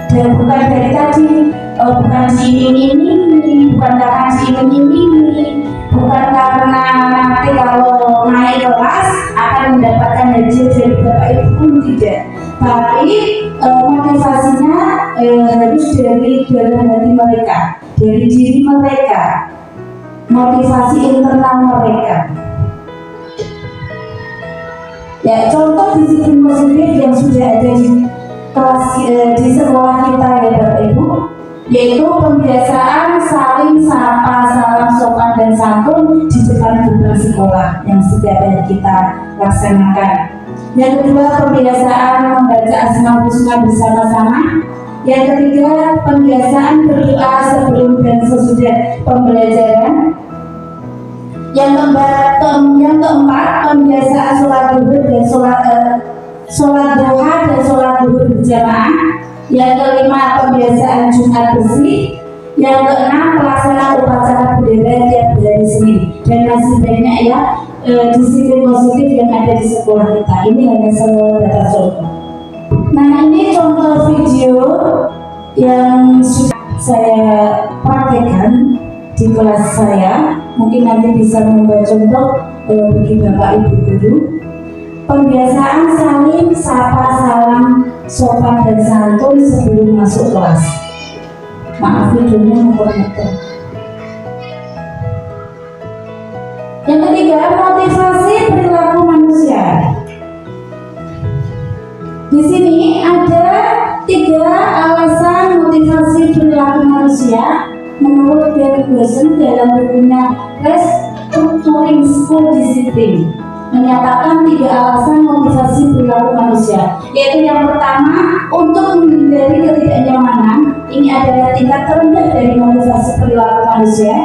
dan bukan dari tadi, bukan diiming-imingi, bukan karena diiming-imingi, bukan karena nanti kalau naik kelas akan mendapatkan hadiah dari Bapak Ibu, pun tidak. Tapi motivasinya harus dari dalam hati mereka, dari diri mereka, motivasi internal mereka. Ya, contoh disiplin positif yang sudah ada di kelas di sekolah kita ya Bapak Ibu, yaitu pembiasaan saling sapa, salam sopan dan santun di depan gerbang sekolah yang setiap hari kita laksanakan. Yang kedua, pembiasaan membaca Asmaul Husna bersama-sama. Yang ketiga, pembiasaan berdoa sebelum dan sesudah pembelajaran. Yang keempat, pembiasaan sholat duhur dan sholat duha dan sholat duhur berjamaah. Yang kelima, pembiasaan Jumat bersih. Yang keenam, pelaksanaan upacara bendera tiap hari Senin. Dan masih banyak ya disiplin positif yang ada di sekolah kita. Ini hanya sebatas contoh. Nah, ini contoh video yang sudah saya praktekkan di kelas saya. Mungkin nanti bisa membuat contoh bagi Bapak Ibu guru. Pembiasaan saling sapa, salam sopan dan santun sebelum masuk kelas. Maaf videonya muter-muter. Yang ketiga, motivasi perilaku manusia. Di sini ada 3 alasan motivasi perilaku manusia menurut Gary Wilson dalam bukunya Restructuring School Discipline, menyatakan 3 alasan motivasi perilaku manusia, yaitu yang pertama, untuk menghindari ketidaknyamanan. Ini adalah tingkat terendah dari motivasi perilaku manusia.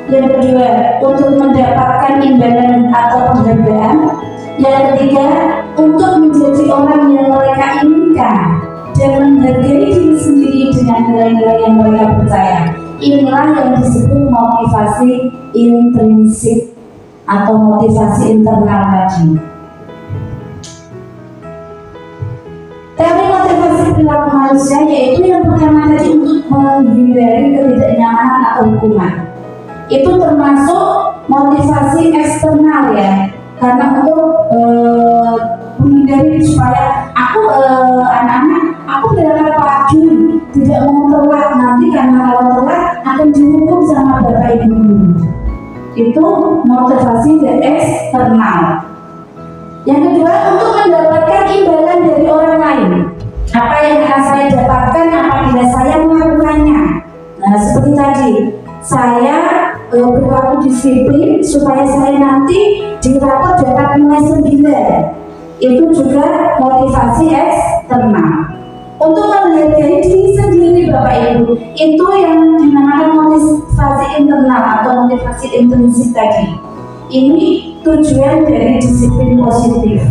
Yang kedua, untuk mendapatkan imbalan atau penghargaan. Yang ketiga, untuk menjadi orang yang mereka inginkan dan menghargai diri sendiri dengan nilai-nilai yang mereka percaya. Inilah yang disebut motivasi intrinsik atau motivasi internal tadi. Teori motivasi perilaku manusia yaitu yang pertama tadi, untuk menghindari ketidaknyamanan atau hukuman. Itu termasuk motivasi eksternal ya, karena untuk menghindari supaya aku berangkat pagi, tidak mau telat nanti, karena kalau telat akan dihukum sama Bapak Ibu guru. Itu motivasi eksternal. Yang kedua, untuk mendapatkan imbalan dari orang lain. Apa yang akan saya dapatkan apabila saya melakukannya? Nah, seperti tadi, saya berlaku disiplin supaya saya nanti di rapor dapat nilai 9. Itu juga motivasi eksternal. Untuk menghargai diri sendiri Bapak Ibu, itu yang dinamakan motivasi internal atau motivasi intrinsik tadi. Ini tujuan dari disiplin positif.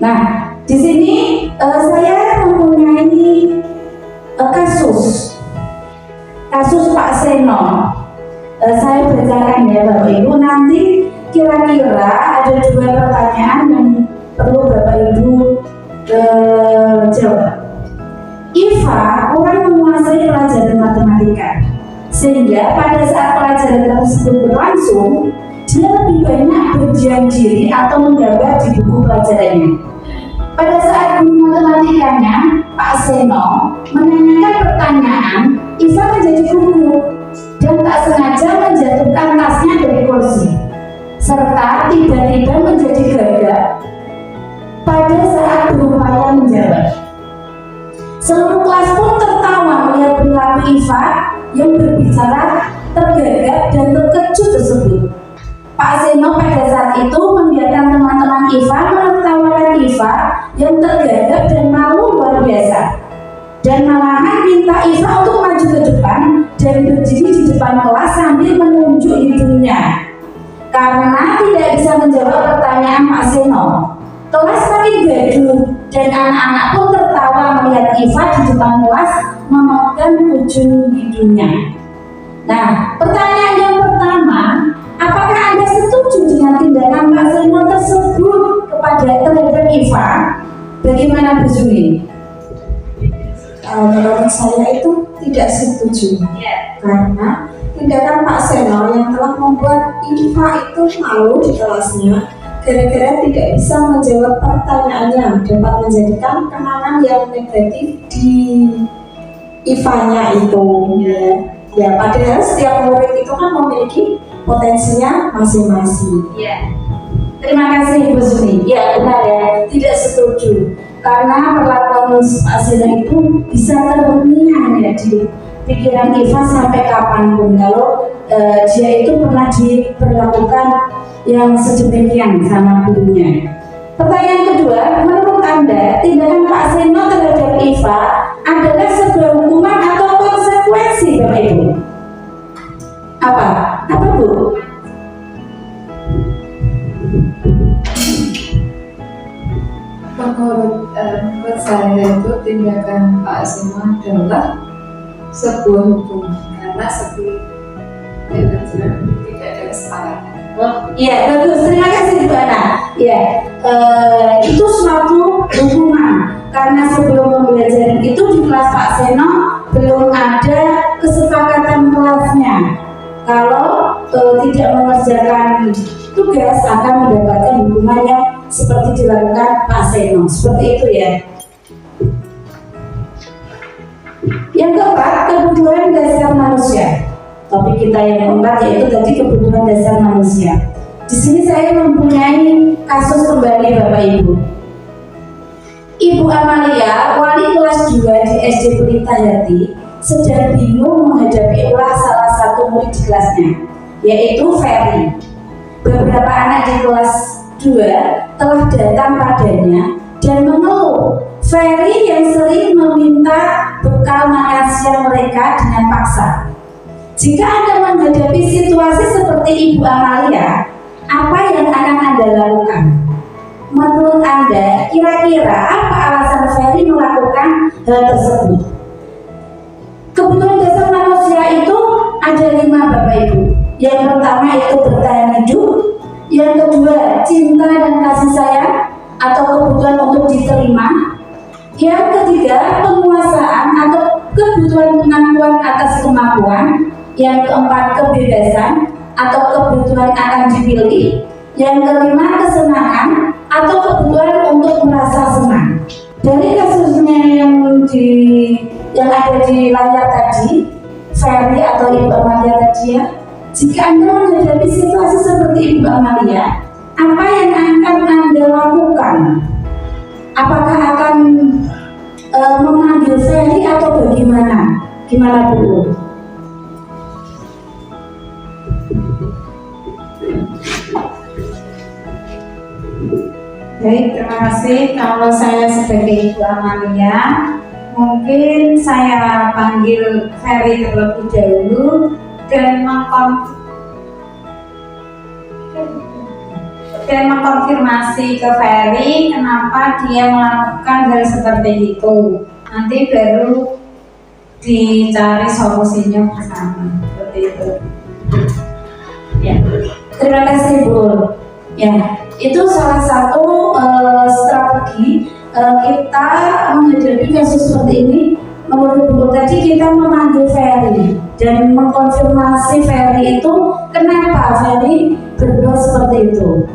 Nah, di sini saya mempunyai kasus Pak Seno. Saya bacakan ya Bapak Ibu. Nanti kira-kira ada 2 pertanyaan yang perlu Bapak Ibu jawab. Iva kurang menguasai pelajaran matematika, sehingga pada saat pelajaran tersebut berlangsung, dia lebih banyak berdiam diri atau menggambar di buku pelajarannya. Pada saat guru matematikanya, Pak Seno, menanyakan pertanyaan, Iva menjadi gugup dan tak sengaja menjatuhkan tasnya dari kursi, serta tiba-tiba menjadi gagap pada saat berupaya menjawab. Seluruh kelas pun tertawa melihat perilaku Iva yang berbicara tergagap dan terkejut tersebut. Pak Seno pada saat itu membiarkan teman-teman Iva menertawakan Iva yang tergagap dan malu luar biasa, dan malahan minta Iva untuk maju ke depan dan berdiri di depan kelas sambil menunjuk hidungnya karena tidak bisa menjawab pertanyaan Pak Seno. Kelas makin gaduh dan anak-anak pun tertawa melihat Iva di depan kelas memegang ujung hidungnya. Nah, pertanyaan yang pertama, apakah Anda setuju dengan tindakan Pak Seno tersebut terhadap Iva? Bagaimana Bu Juni? Menurut saya itu tidak setuju, karena tindakan Pak Seno yang telah membuat Iva itu malu di kelasnya gara-gara tidak bisa menjawab pertanyaannya dapat menjadikan kenangan yang negatif di Ivanya itu. Ya, padahal setiap murid itu kan memiliki potensinya masing-masing. Iya. Terima kasih Bu Suni. Ya benar ya, tidak setuju karena perlakuan Pak Seno itu bisa termenang ya di pikiran Iva sampai kapanpun kalau dia itu pernah diperlakukan yang sedemikian sama gurunya. Pertanyaan kedua, menurut Anda tindakan Pak Seno terhadap Iva adalah sebuah hukuman atau konsekuensi Bapak Ibu? Apa Bu? Menurut saya itu tindakan Pak Seno adalah sebuah hukuman karena sebelum tidak ada kesepakatan. Iya bagus, terima kasih Bu Ana. Ya, itu suatu hukuman karena sebelum pembelajaran itu di kelas Pak Seno belum ada kesepakatan kelasnya. Kalau tidak mengerjakan tugas akan mendapatkan hukuman yang seperti dilakukan Pak Seno, seperti itu ya. Yang keempat, kebutuhan dasar manusia. Topik kita yang keempat yaitu tadi kebutuhan dasar manusia. Di sini saya mempunyai kasus kembali Bapak Ibu. Ibu Amalia, wali kelas 2 di SD Pelita Yati, sedang bingung menghadapi ulah salah satu murid di kelasnya, yaitu Ferry. Beberapa anak di kelas 2 telah datang padanya dan mengeluh Ferry yang sering meminta bekal makan siang mereka dengan paksa. Jika Anda menghadapi situasi seperti Ibu Amalia, apa yang akan Anda lakukan? Menurut Anda, kira-kira apa alasan Ferry melakukan hal tersebut? Kebutuhan dasar manusia itu ada 5 Bapak Ibu. Yang pertama itu bertahan hidup, yang kedua cinta dan kasih sayang atau kebutuhan untuk diterima, yang ketiga penguasaan atau kebutuhan pengakuan atas kemampuan, yang keempat kebebasan atau kebutuhan akan dipilih, yang kelima kesenangan atau kebutuhan untuk merasa senang. Dari kasusnya yang ada di layar tadi, Ferry atau Ibu Amalia tadi ya, jika Anda menghadapi situasi seperti Ibu Amalia, apa yang akan Anda lakukan? Apakah akan memanggil Ferry atau bagaimana? Gimana Bu? Baik, terima kasih. Kalau saya sebagai Ibu Amalia, mungkin saya panggil Ferry terlebih dahulu dan mengkonfirmasi ke Ferry kenapa dia melakukan hal seperti itu. Nanti baru dicari solusinya bersama, seperti itu. Ya, terima kasih Bu. Ya, itu salah satu strategi kita menghadapi kasus seperti ini. Menurut Bu tadi kita memanggil Ferry dan mengkonfirmasi Ferry itu kenapa Ferry berbuat seperti itu.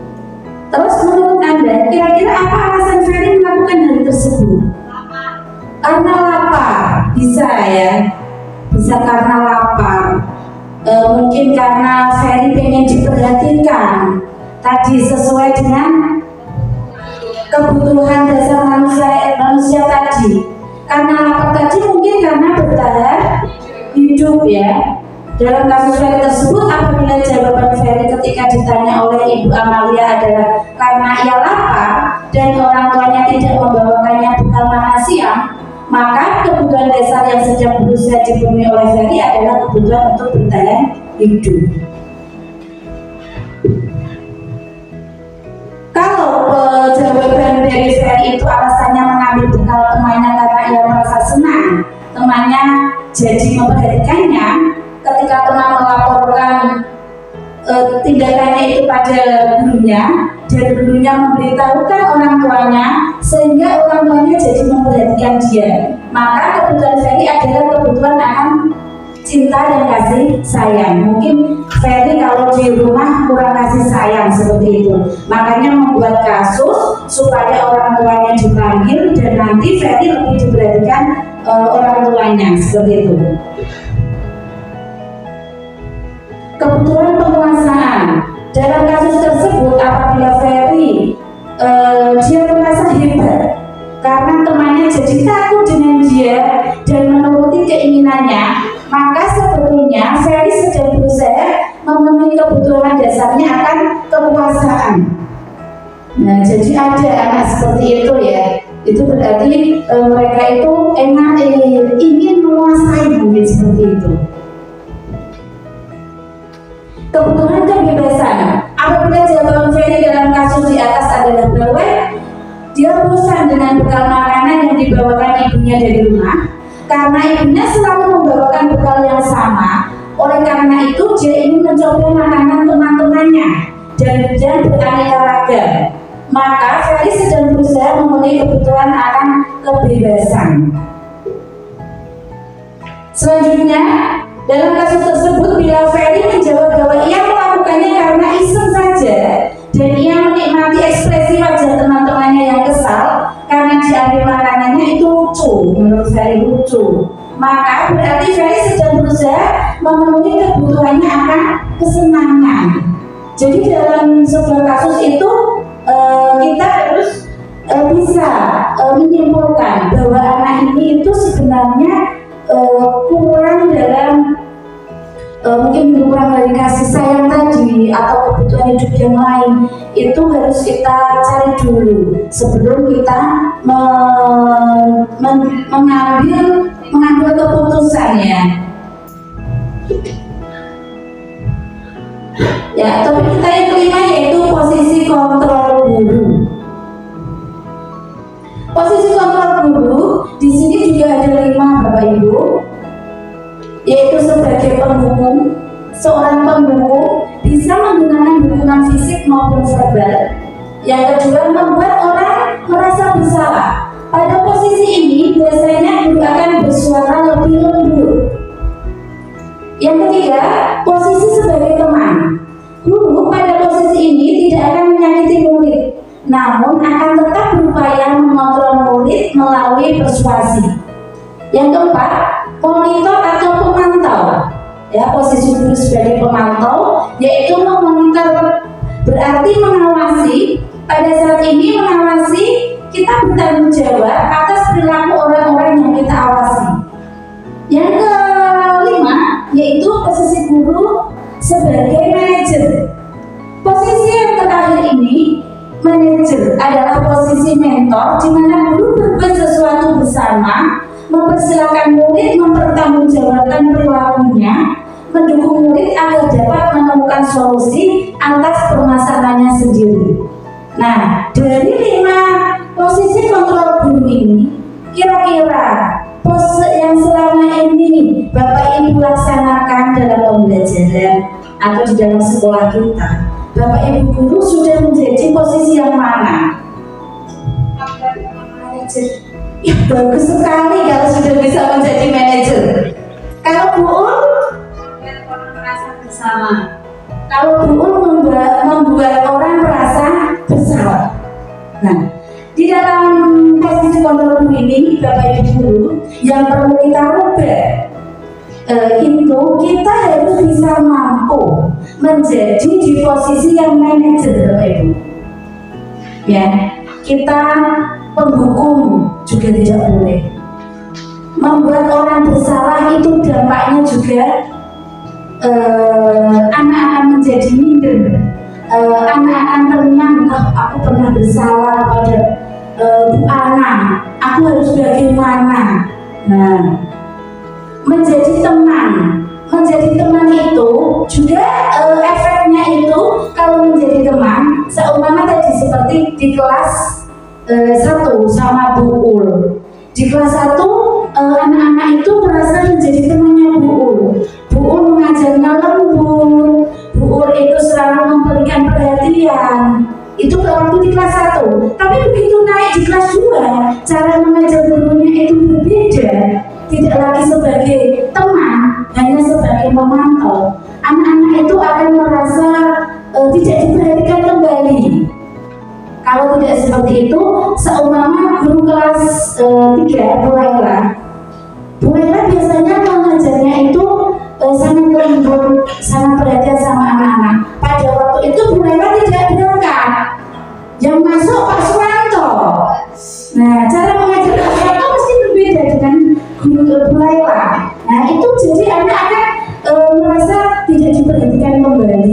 Terus menurut Anda, kira-kira apa alasan Ferry melakukan hal tersebut? Karena lapar, bisa ya, bisa karena lapar. Mungkin karena Ferry pengen diperhatikan. Tadi sesuai dengan kebutuhan dasar manusia tadi. Karena lapar tadi mungkin karena bertahan hidup ya. Dalam kasus Ferry tersebut, apabila jawaban Ferry ketika ditanya oleh Ibu Amalia adalah karena ia lapar dan orang tuanya tidak membawakannya bekal makan siang, maka kebutuhan dasar yang sedang berusaha dipenuhi oleh Ferry adalah kebutuhan untuk bertahan hidup. Kalau jawaban dari Ferry itu alasannya mengambil bekal temannya karena ia merasa senang, temannya jadi memperhatikannya, ketika teman melaporkan tindakannya itu pada gurunya dan gurunya memberitahukan orang tuanya sehingga orang tuanya jadi memperhatikan dia, maka kebutuhan Ferry adalah kebutuhan akan cinta dan kasih sayang. Mungkin Ferry kalau di rumah kurang kasih sayang seperti itu, makanya membuat kasus supaya orang tuanya dipanggil dan nanti Ferry lebih diperhatikan orang tuanya seperti itu. Kebutuhan penguasaan Dalam kasus tersebut, apabila Ferry dia merasa hebat karena temannya jadi takut dengan dia dan menuruti keinginannya, maka sebetulnya Ferry sedang berusaha memenuhi kebutuhan dasarnya akan kekuasaan. Nah, jadi ada anak seperti itu ya. Itu berarti mereka itu ingin menguasai, mungkin seperti itu. Kebutuhan kebebasan. Apabila jawaban Ferry dalam kasus di atas adalah bahwa dia bosan dengan bekal makanan yang dibawakan ibunya dari rumah, karena ibunya selalu membawakan bekal yang sama. Oleh karena itu dia ingin mencoba makanan teman-temannya dan beraneka ragam. Maka Ferry sedang berusaha memenuhi kebutuhan akan kebebasan. Selanjutnya, dalam kasus tersebut, bila Ferry menjawab bahwa ia melakukannya karena iseng saja dan ia menikmati ekspresi wajah teman-temannya yang kesal karena diambil makanannya, itu lucu, menurut Ferry lucu, maka berarti Ferry sedang berusaha memenuhi kebutuhannya akan kesenangan. Jadi dalam sebuah kasus itu kita harus bisa menyimpulkan bahwa anak ini itu sebenarnya kurang dalam mungkin kurang dari kasih sayang tadi atau kebutuhan hidup yang lain. Itu harus kita cari dulu sebelum kita mengambil keputusannya. Ya, topik kita yang kelima yaitu posisi kontrol guru. Posisi kontrol guru di sini juga ada 5, Bapak Ibu, yaitu sebagai pendukung. Seorang pendukung bisa menggunakan dukungan fisik maupun verbal. Yang kedua, membuat orang merasa bersalah. Pada posisi ini biasanya guru akan bersuara lebih lembut. Yang ketiga, posisi sebagai teman. Guru pada posisi ini tidak akan menyakiti murid, namun akan tetap berupaya mengontrol murid melalui persuasi. Yang keempat, monitor atau pemantau. Ya, posisi guru sebagai pemantau, yaitu memonitor, berarti mengawasi. Pada saat ini mengawasi, kita bertanggung jawab atas perilaku orang-orang yang kita awasi. Yang kelima, yaitu posisi guru sebagai manajer. Posisi yang terakhir ini, manajer, adalah posisi mentor di mana guru berbuat sesuatu bersama, mempersilahkan murid mempertanggungjawabkan perilakunya, mendukung murid agar dapat menemukan solusi atas permasalahannya sendiri. Nah, dari 5 posisi kontrol guru ini, kira-kira pose yang selama ini Bapak Ibu laksanakan dalam pembelajaran atau di dalam sekolah kita, Bapak Ibu guru sudah menjadi posisi yang mana? Manajer. Ya, bagus sekali kalau sudah bisa menjadi manajer. Kalau Bu Un, merasa bersama. Kalau Bu Un membuat orang merasa bersalah. Nah, di dalam posisi kontrol ini, Bapak Ibu guru, yang perlu kita rubah itu kita harus bisa mampu menjadi di posisi yang manajer, Bapak Ibu. Ya, kita pendukung juga tidak boleh. Membuat orang bersalah itu dampaknya juga anak akan menjadi minder. Anak akan terngiang, aku pernah bersalah pada Bu Ana, aku harus bagaimana? Nah, menjadi teman itu juga efeknya itu kalau menjadi teman, seumpama tadi seperti di kelas 1 sama Bu Ul. Di kelas 1 anak-anak itu merasa menjadi temannya Bu Ul. Bu Ul mengajarnya lembut, Bu Ul itu selalu memberikan perhatian. Itu waktu di kelas 1. Tapi begitu naik di kelas 2, cara mengajar gurunya itu berbeda. Tidak lagi sebagai teman, hanya sebagai memantau. Anak-anak itu akan merasa tidak diperhatikan kembali. Kalau tidak seperti itu, seumpama guru kelas 3, Bu Laila biasanya mengajarnya itu sangat lembut, sangat perhatian sama anak-anak. Pada waktu itu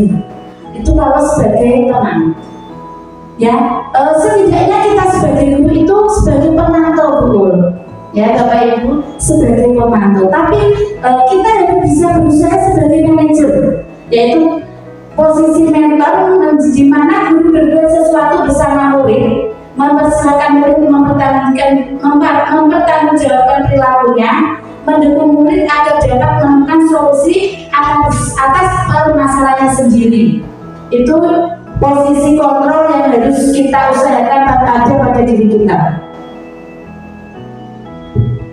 sendiri. Itu kalau sebagai teman. Ya, setidaknya kita sebagai guru itu sebagai pemantau, betul. Ya, Bapak Ibu, sebagai pemantau. Tapi kita harus bisa berusaha sebagai manajer, yaitu posisi mentor, di mana guru berbuat sesuatu bersama murid, mempersilahkan murid mempertanggungjawabkan perilakunya, mendukung murid agar dapat menemukan solusi atas permasalahannya sendiri. Itu posisi kontrol yang harus kita usahakan ada pada diri kita.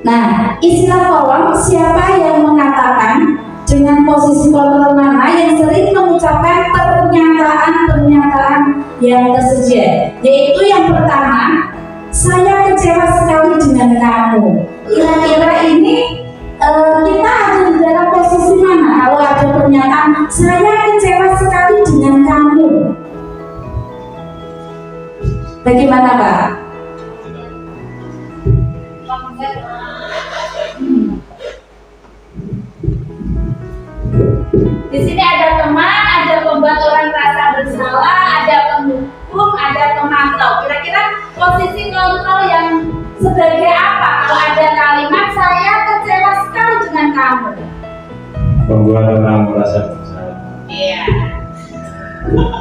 Nah, istilah kolom, siapa yang mengatakan dengan posisi kontrol mana yang sering mengucapkan pernyataan-pernyataan yang tersedia, yaitu yang pertama, saya kecewa sekali dengan kamu. Kira-kira ini kita ada di dalam posisi mana kalau ada pernyataan saya kecewa sekali dengan kamu? Bagaimana, Pak? Di sini ada teman, ada membuat orang merasa bersalah, ada penghukum, ada pemantau. Kira-kira posisi kontrol yang sebagai apa? Kalau ada kalimat saya kecewa sekali dengan kamu. Membuat orang merasa bersalah. Iya.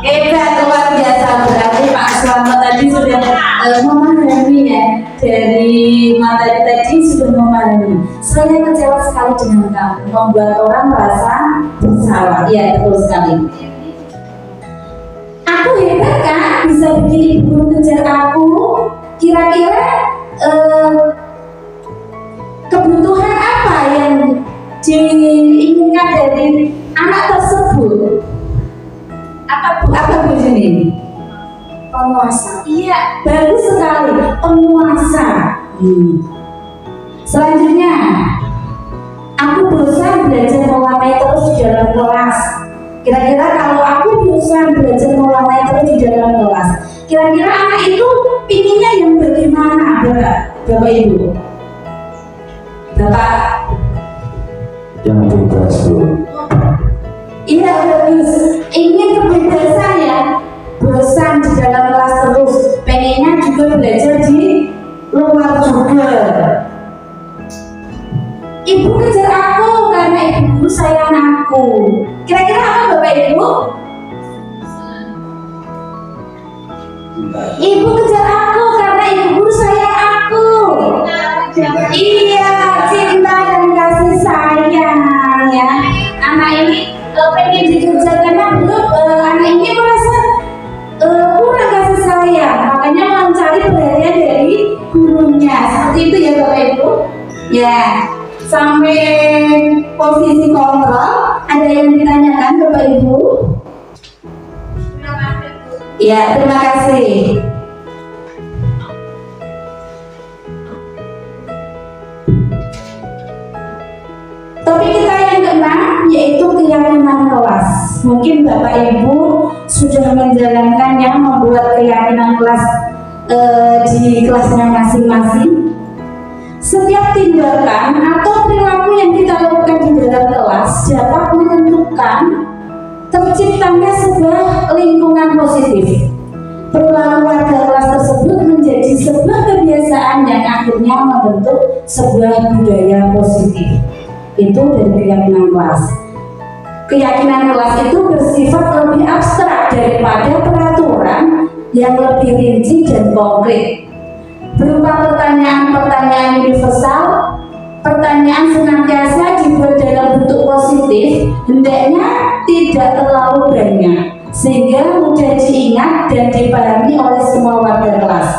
Hebat, luar biasa. Berarti Pak Slamet tadi sudah memahami ya, dari materi tadi sudah memahami. Saya kecewa sekali dengan kamu, membuat orang merasa bersalah. Iya, betul sekali. Aku hebat kan, bisa bikin ibu guru kejar aku. Kira-kira kebutuhan apa yang diinginkan dari anak tersebut? Apa Bu Juni? Penguasa. Iya, bagus sekali, penguasa. Selanjutnya, aku berusaha belajar mewarnai terus di dalam kelas. Kira-kira kalau aku berusaha belajar mewarnai terus di dalam kelas, kira-kira anak itu pinginnya yang bagaimana, Bapak Ibu? Bapak? Yang bebas, Bu. Iya, bagus. Ingin kebebasan ya, bosan di dalam kelas terus, pengennya juga belajar di luar juga. Ibu kejar aku karena ibu guru sayang aku. Kira-kira apa Bapak Ibu? Ibu kejar aku karena ibu guru sayang aku. Iya, cinta dan kasih sayang ya. Anak ini pengen dikejar karena belum anak ini merasa kurang kasih sayang, makanya mencari perhatian dari gurunya. Seperti itu ya Bapak Ibu. Ya, sampai posisi kontrol ada yang ditanyakan Bapak Ibu? Ya, terima kasih. Topik kita yang keenam yaitu keyakinan kelas. Mungkin Bapak Ibu sudah menjalankannya, membuat keyakinan kelas di kelasnya masing-masing. Setiap tindakan atau perilaku yang kita lakukan di dalam kelas dapat menentukan terciptanya sebuah lingkungan positif. Perilaku warga kelas tersebut menjadi sebuah kebiasaan yang akhirnya membentuk sebuah budaya positif. Itu dari keyakinan kelas. Keyakinan kelas itu bersifat lebih abstrak daripada peraturan yang lebih rinci dan konkret. Berupa pertanyaan-pertanyaan universal, pertanyaan senantiasa dibuat dalam bentuk positif, hendaknya tidak terlalu banyak, sehingga mudah diingat dan dipahami oleh semua warga kelas.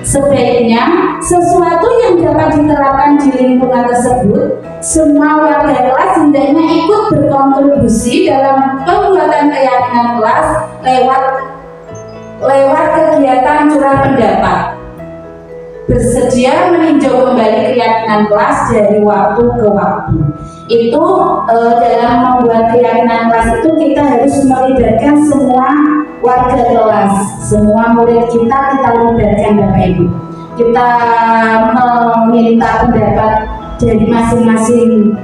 Sebaiknya sesuatu yang dapat diterapkan di lingkungan tersebut, semua warga kelas hendaknya ikut berkontribusi dalam pembuatan keyakinan kelas lewat kegiatan curah pendapat. Bersedia meninjau kembali keyakinan kelas dari waktu ke waktu. Itu dalam membuat keyakinan kelas itu kita harus melibatkan semua warga kelas, semua murid kita libatkan Bapak Ibu. Kita meminta pendapat dari masing-masing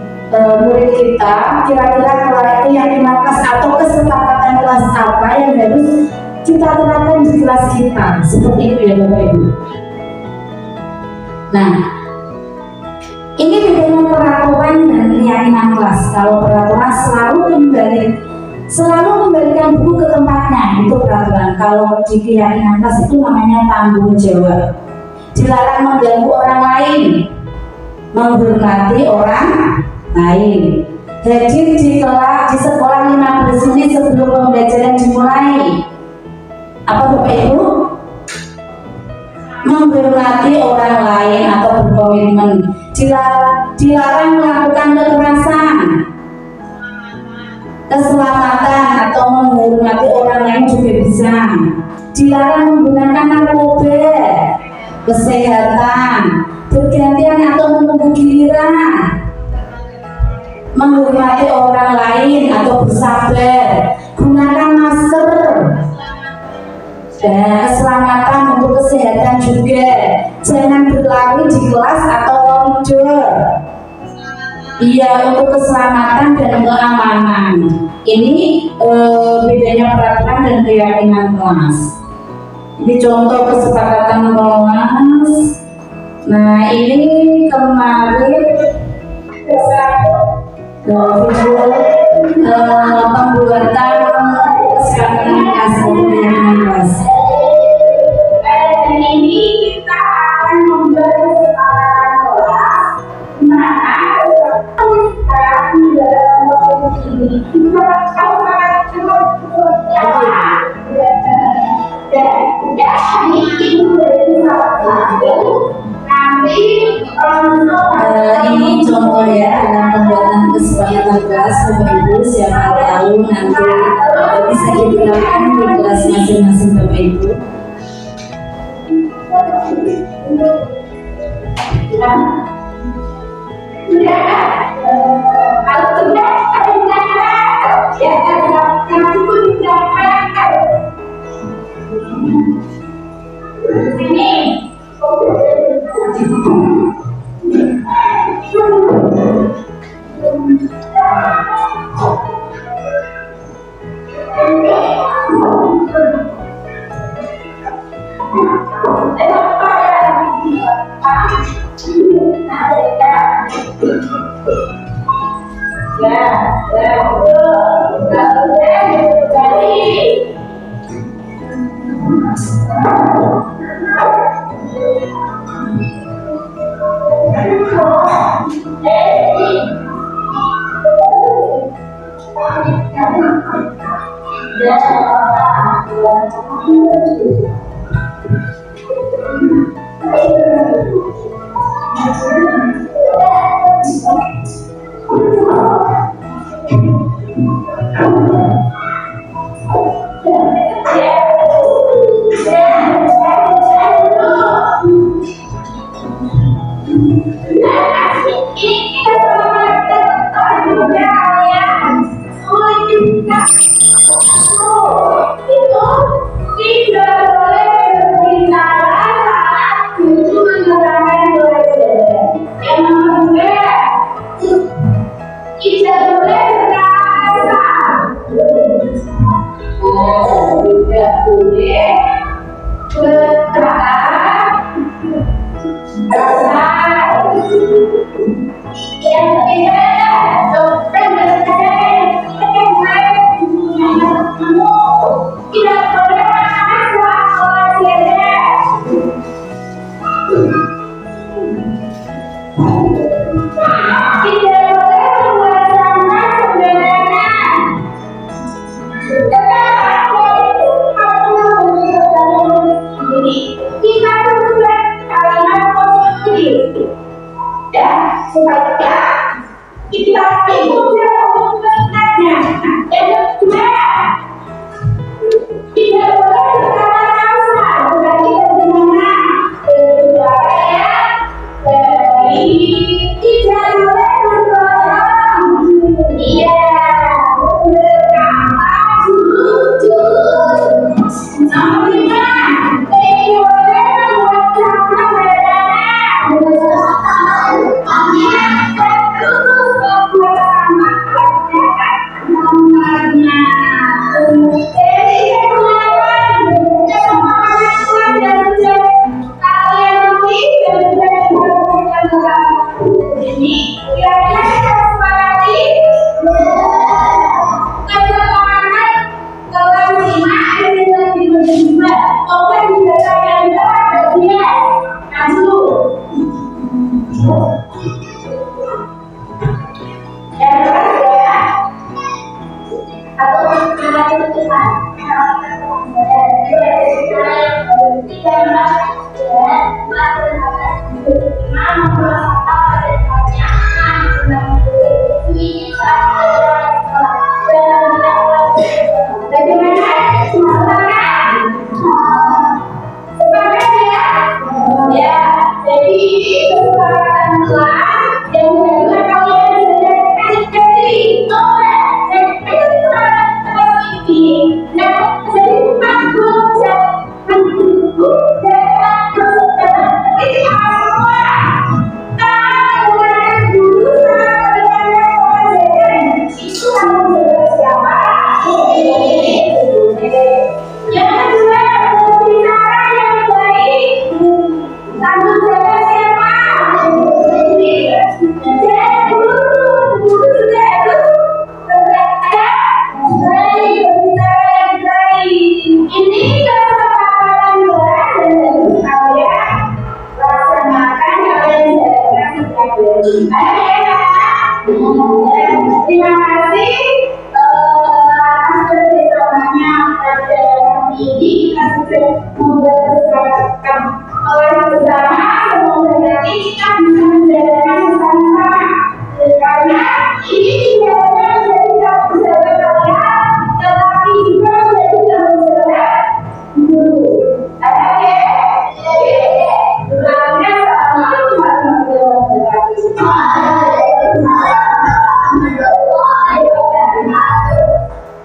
murid kita, kira-kira keyakinan kelas atau kesepakatan kelas kelas apa yang harus kita terapkan di kelas kita, seperti itu ya Bapak Ibu. Nah, ini bedanya peraturan dan keyakinan kelas. Kalau peraturan selalu kembalikan buku ke tempatnya, itu peraturan. Kalau di keyakinan kelas itu namanya tanggung jawab. Dilarang mengganggu orang lain, menghormati orang lain. Hadir di sekolah 15 menit sebelum pembelajaran dimulai. Apa Bapak Ibu? Menghormati orang lain atau berkomitmen. Dilarang melakukan kekerasan, keselamatan atau menghormati orang lain juga bisa. Dilarang menggunakan narkoba, kesehatan, bergantian atau menunggu giliran, menghormati orang lain atau bersabar, gunakan masker, dan keselamatan untuk kesehatan juga. Jangan berlari di kelas atau koridor. Iya, untuk keselamatan dan keamanan. Ini bedanya peraturan dan keyakinan kelas. Ini contoh kesepakatan kelas. Nah, ini kemarin pembuatan kesepakatan kelas. Ini kita akan memberi kesepakatan kelas. Maka sekarang dalam waktu ini kita akan ini contoh ya dalam pembuatan kesepakatan kelas. Bapak Ibu, siapa tahu nanti bisa digunakan di kelas masing-masing Bapak Ibu. Kalau sudah ada ya nanti pun disampaikan ini.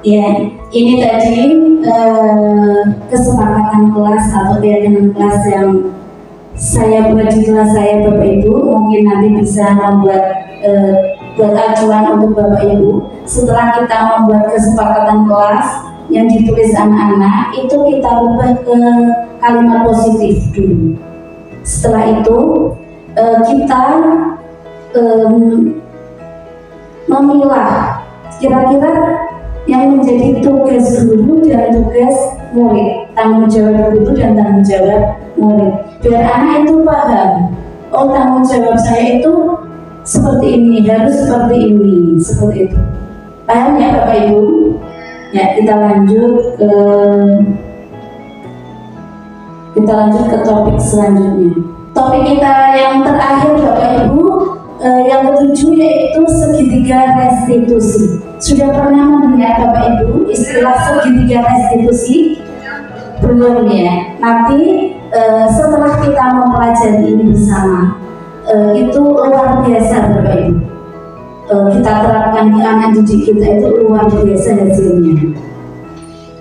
Ya, ini tadi kesepakatan kelas atau keyakinan kelas yang saya buat di kelas saya Bapak Ibu. Mungkin nanti bisa membuat buat acuan untuk Bapak Ibu. Setelah kita membuat kesepakatan kelas yang ditulis anak-anak, itu kita rubah ke kalimat positif dulu. Setelah itu kita memilah kira-kira yang menjadi tugas guru dan tugas murid, tanggung jawab guru dan tanggung jawab murid, biar anak itu paham, oh tanggung jawab saya itu seperti ini, harus seperti ini, seperti itu. Paham ya Bapak Ibu? Ya, kita lanjut ke topik selanjutnya. Topik kita yang terakhir Bapak Ibu, yang ketujuh, yaitu segitiga restitusi. Sudah pernah mendengar Bapak Ibu istilah segitiga restitusi? Belum ya? Nanti setelah kita mempelajari ini bersama, itu luar biasa Bapak Ibu. Kita terapkan di anak didik kita, itu luar biasa hasilnya.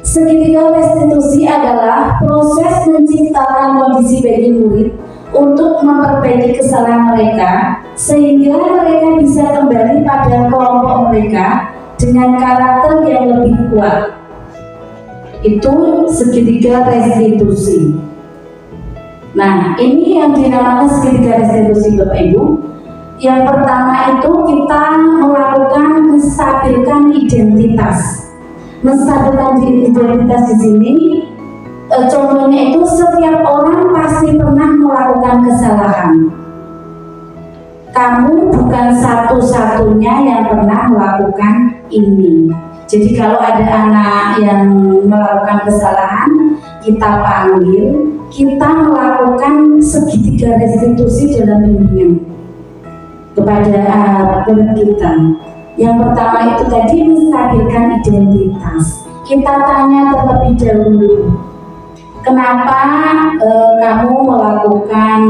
Segitiga restitusi adalah proses menciptakan kondisi bagi murid untuk memperbaiki kesalahan mereka sehingga mereka bisa kembali pada kelompok mereka dengan karakter yang lebih kuat. Itu segitiga restitusi. Nah, ini yang dinamakan segitiga restitusi Bapak Ibu. Yang pertama itu kita melakukan menstabilkan identitas. Menstabilkan identitas di sini, contohnya itu setiap orang pasti pernah melakukan kesalahan. Kamu bukan satu-satunya yang pernah melakukan ini. Jadi kalau ada anak yang melakukan kesalahan, kita panggil, kita melakukan segitiga restitusi dalam bimbingan kepada murid kita. Yang pertama itu tadi menstabilkan identitas. Kita tanya terlebih dahulu, kenapa kamu melakukan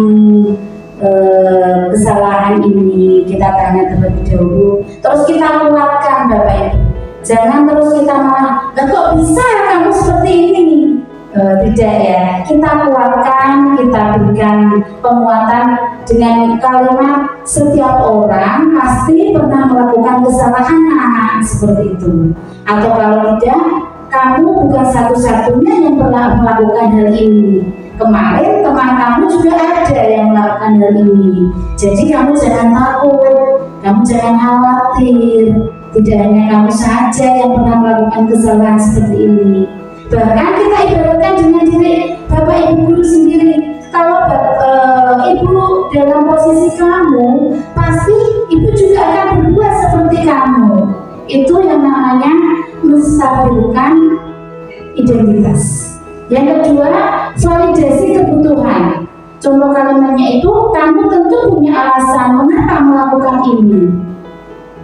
kesalahan ini? Kita tanya terlebih dahulu, terus kita kuatkan Bapak Ibu. Jangan terus kita malah, kok bisa kamu seperti ini? Tidak ya, kita kuatkan, kita berikan penguatan dengan kalimat setiap orang pasti pernah melakukan kesalahan seperti itu. Atau kalau tidak, kamu bukan satu-satunya yang pernah melakukan hal ini. Kemarin teman kamu juga ada yang melakukan hal ini. Jadi kamu jangan takut, kamu jangan khawatir. Tidak hanya kamu saja yang pernah melakukan kesalahan seperti ini. Bahkan kita ibaratkan dengan diri Bapak Ibu guru sendiri. Kalau Ibu dalam posisi kamu, pasti Ibu juga akan berbuat seperti kamu. Itu yang namanya menstabilkan identitas. Yang kedua, validasi kebutuhan. Contoh kalimatnya itu, kamu tentu punya alasan mengapa melakukan ini,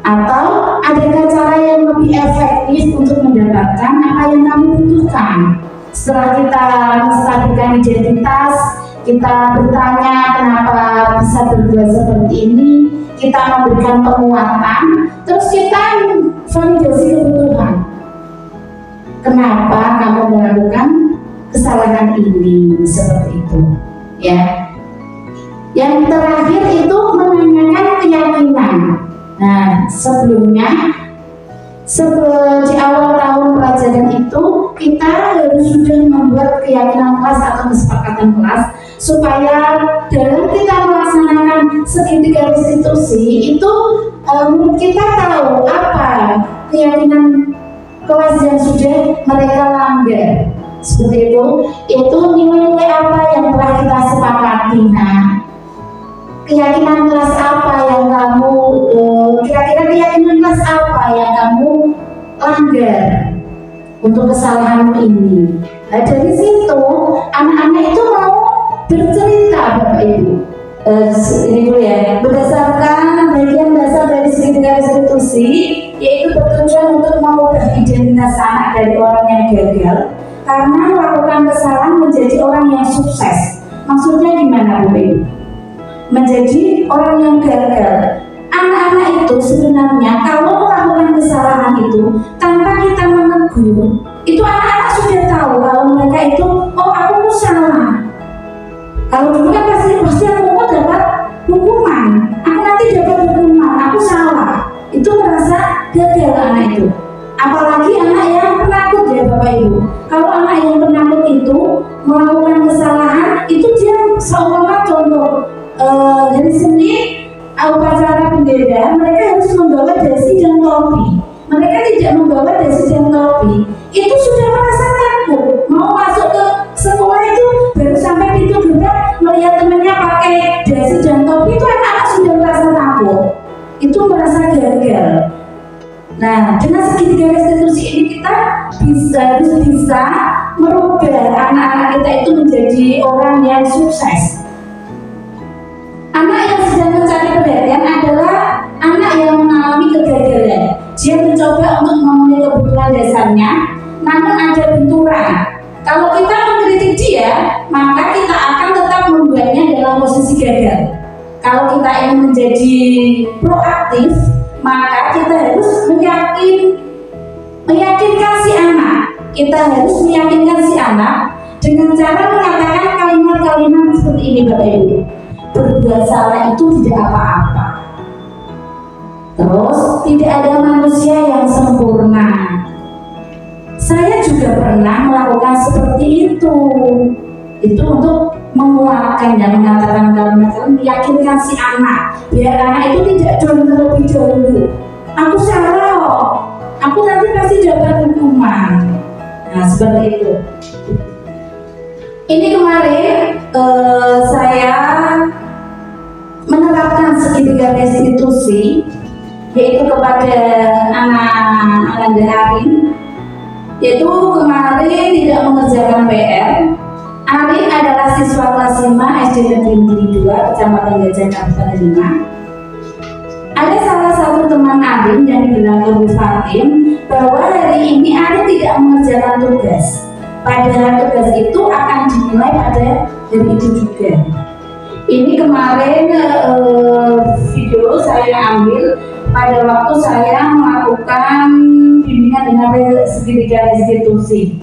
atau adakah cara yang lebih efektif untuk mendapatkan apa yang kamu butuhkan. Setelah kita menstabilkan identitas, kita bertanya kenapa bisa berbuat seperti ini, kita memberikan penguatan, terus kita validasi kebutuhan. Kenapa kamu melakukan kesalahan ini, seperti itu, ya. Yang terakhir itu menanyakan keyakinan. Nah, sebelumnya di awal tahun pelajaran itu kita harus sudah membuat keyakinan kelas atau kesepakatan kelas supaya dalam kita melaksanakan segitiga restitusi itu murid kita tahu apa keyakinan kelas yang sudah mereka langgar. Seperti itu nilai-nilai apa yang telah kita sepakati. Nah, keyakinan kelas apa yang kamu kira-kira keyakinan kelas apa yang kamu langgar untuk kesalahanmu ini. Nah, dari situ anak-anak itu mau bercerita, Bapak Ibu. Ini dulu ya, berdasarkan bagian dasar dari segitiga restitusi, yaitu bertujuan untuk mengubah identitas anak dari orang yang gagal karena melakukan kesalahan menjadi orang yang sukses. Maksudnya gimana, Bapak Ibu? Menjadi orang yang gagal. Anak-anak itu sebenarnya kalau melakukan kesalahan itu tanpa kita menegur, itu anak-anak sudah tahu kalau mereka itu, oh aku salah. Kalau dulu kan pasti aku dapat hukuman, aku nanti dapat hukuman, aku salah. Itu merasa gagal anak itu. Apalagi anak yang penakut ya Bapak Ibu. Kalau anak yang penakut itu melakukan kesalahan, itu dia seumpama contoh dari sini upacara bendera, mereka harus membawa dasi dan topi. Mereka tidak membawa dasi dan topi. Itu sudah merasa takut. Mau masuk ke sekolah itu baru sampai pintu gerbang melihat temannya pakai dasi dan topi, itu anak-anak sudah merasa takut. Itu merasa gagal. Nah, dengan segitiga restitusi ini kita harus bisa merubah anak-anak kita itu menjadi orang yang sukses. Anak yang sedang mencari perhatian adalah anak yang mengalami kegagalan. Dia mencoba untuk memenuhi kebutuhan dasarnya, namun ada benturan. Kalau kita mengkritik dia, maka kita akan tetap membuatnya dalam posisi gagal. Kalau kita ingin menjadi proaktif, maka kita harus meyakinkan si anak. Kita harus meyakinkan si anak dengan cara mengatakan kalimat-kalimat seperti ini, Bapak Ibu. Berbuat salah itu tidak apa-apa. Terus tidak ada manusia yang sempurna. Saya juga pernah melakukan seperti itu. Itu untuk menguatkan dan mengatakan kalimat-kalimat, meyakinkan si anak, biar anak itu tidak terlebih dahulu. Aku salah loh, aku nanti pasti dapat hukuman. Nah, seperti itu. Ini kemarin saya menerapkan segitiga restitusi, yaitu kepada anak Ananda Arin, yaitu kemarin tidak mengerjakan PR. Arin adalah siswa kelas 5 SD Negeri 2, Kecamatan Gajah, Kabupaten 5. Ada salah satu teman Arin yang bilang ke Bu Fatim bahwa hari ini Arin tidak mengerjakan tugas. Padahal tugas itu akan dimulai pada hari itu juga. Ini kemarin video saya ambil pada waktu saya melakukan bimbingan dengan segitiga restitusi.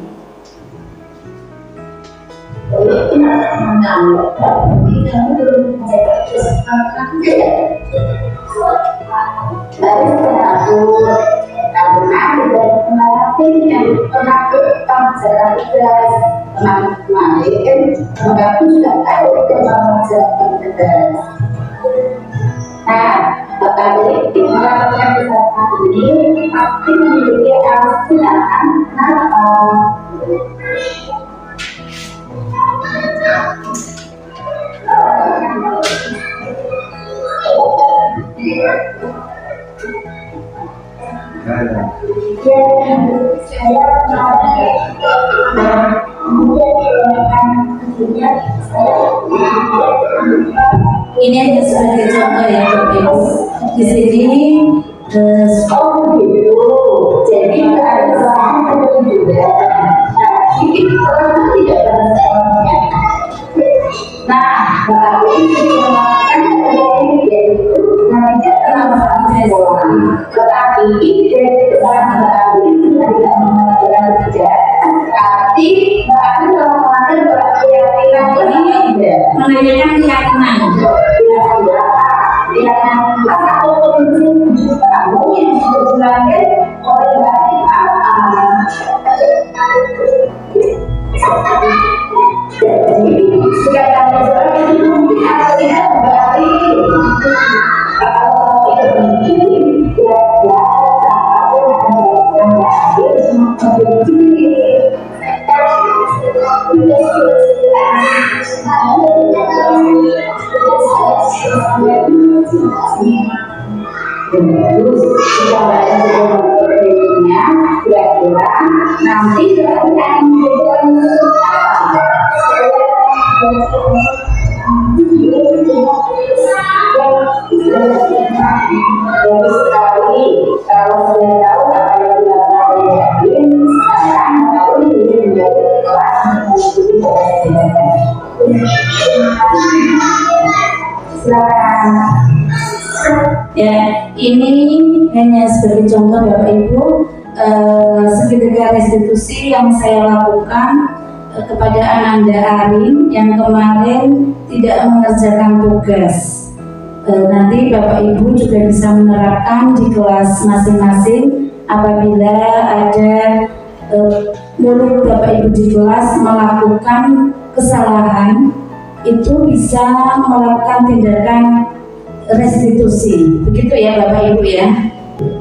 Pasti memiliki alasan kenapa. Ini hanya sebagai contoh ya Bapak Ibu. Di sini jadi ada kesalahan juga. Nah, berarti melakukan yaitu nantinya kenapa tetapi dari kesalahan berarti tidak menggunakan pekerjaan, tapi berarti melakukan keyakinan ini menanyakan keyakinan. Keyakinan atau prinsip kamu yang dijelaskan oleh berarti apa? Segala sesuatu itu mungkin atau tidak berarti kalau itu mungkin nanti akan Ya, ini hanya sebagai contoh Bapak Ibu, segitiga restitusi yang saya lakukan kepada Ananda Arin yang kemarin tidak mengerjakan tugas. Nanti Bapak Ibu juga bisa menerapkan di kelas masing-masing apabila ada murid Bapak Ibu di kelas melakukan kesalahan, itu bisa melakukan tindakan restitusi. Begitu ya Bapak Ibu ya.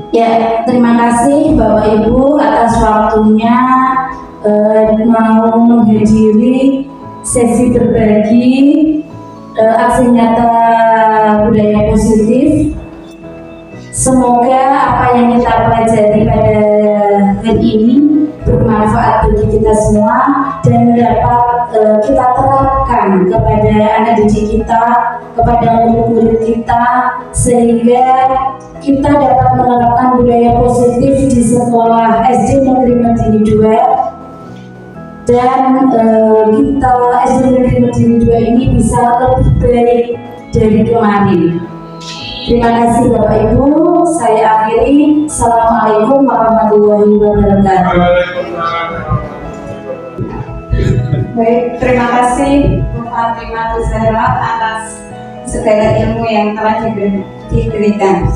Ya, terima kasih Bapak Ibu atas waktunya mau menghadiri sesi berbagi aksi nyata budaya positif. Semoga apa yang kita pelajari pada hari ini bermanfaat bagi kita semua dan dapat kita terapkan kepada anak didik kita, kepada murid-murid kita, sehingga kita dapat menerapkan budaya positif di sekolah SD Negeri Medini 2 dan kita SD Negeri Medini 2 ini bisa lebih baik dari kemarin. Terima kasih Bapak Ibu, saya akhiri. Assalamualaikum warahmatullahi wabarakatuh. Baik, terima kasih Bu Fatimah Zahra atas segala ilmu yang telah diberikan.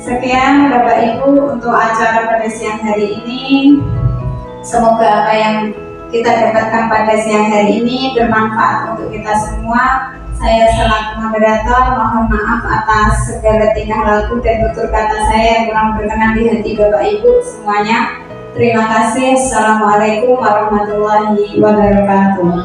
Sekian Bapak Ibu untuk acara pada siang hari ini. Semoga apa yang kita dapatkan pada siang hari ini bermanfaat untuk kita semua. Saya selaku moderator mohon maaf atas segala tingkah laku dan tutur kata saya yang kurang berkenan di hati Bapak Ibu semuanya. Terima kasih. Assalamualaikum warahmatullahi wabarakatuh.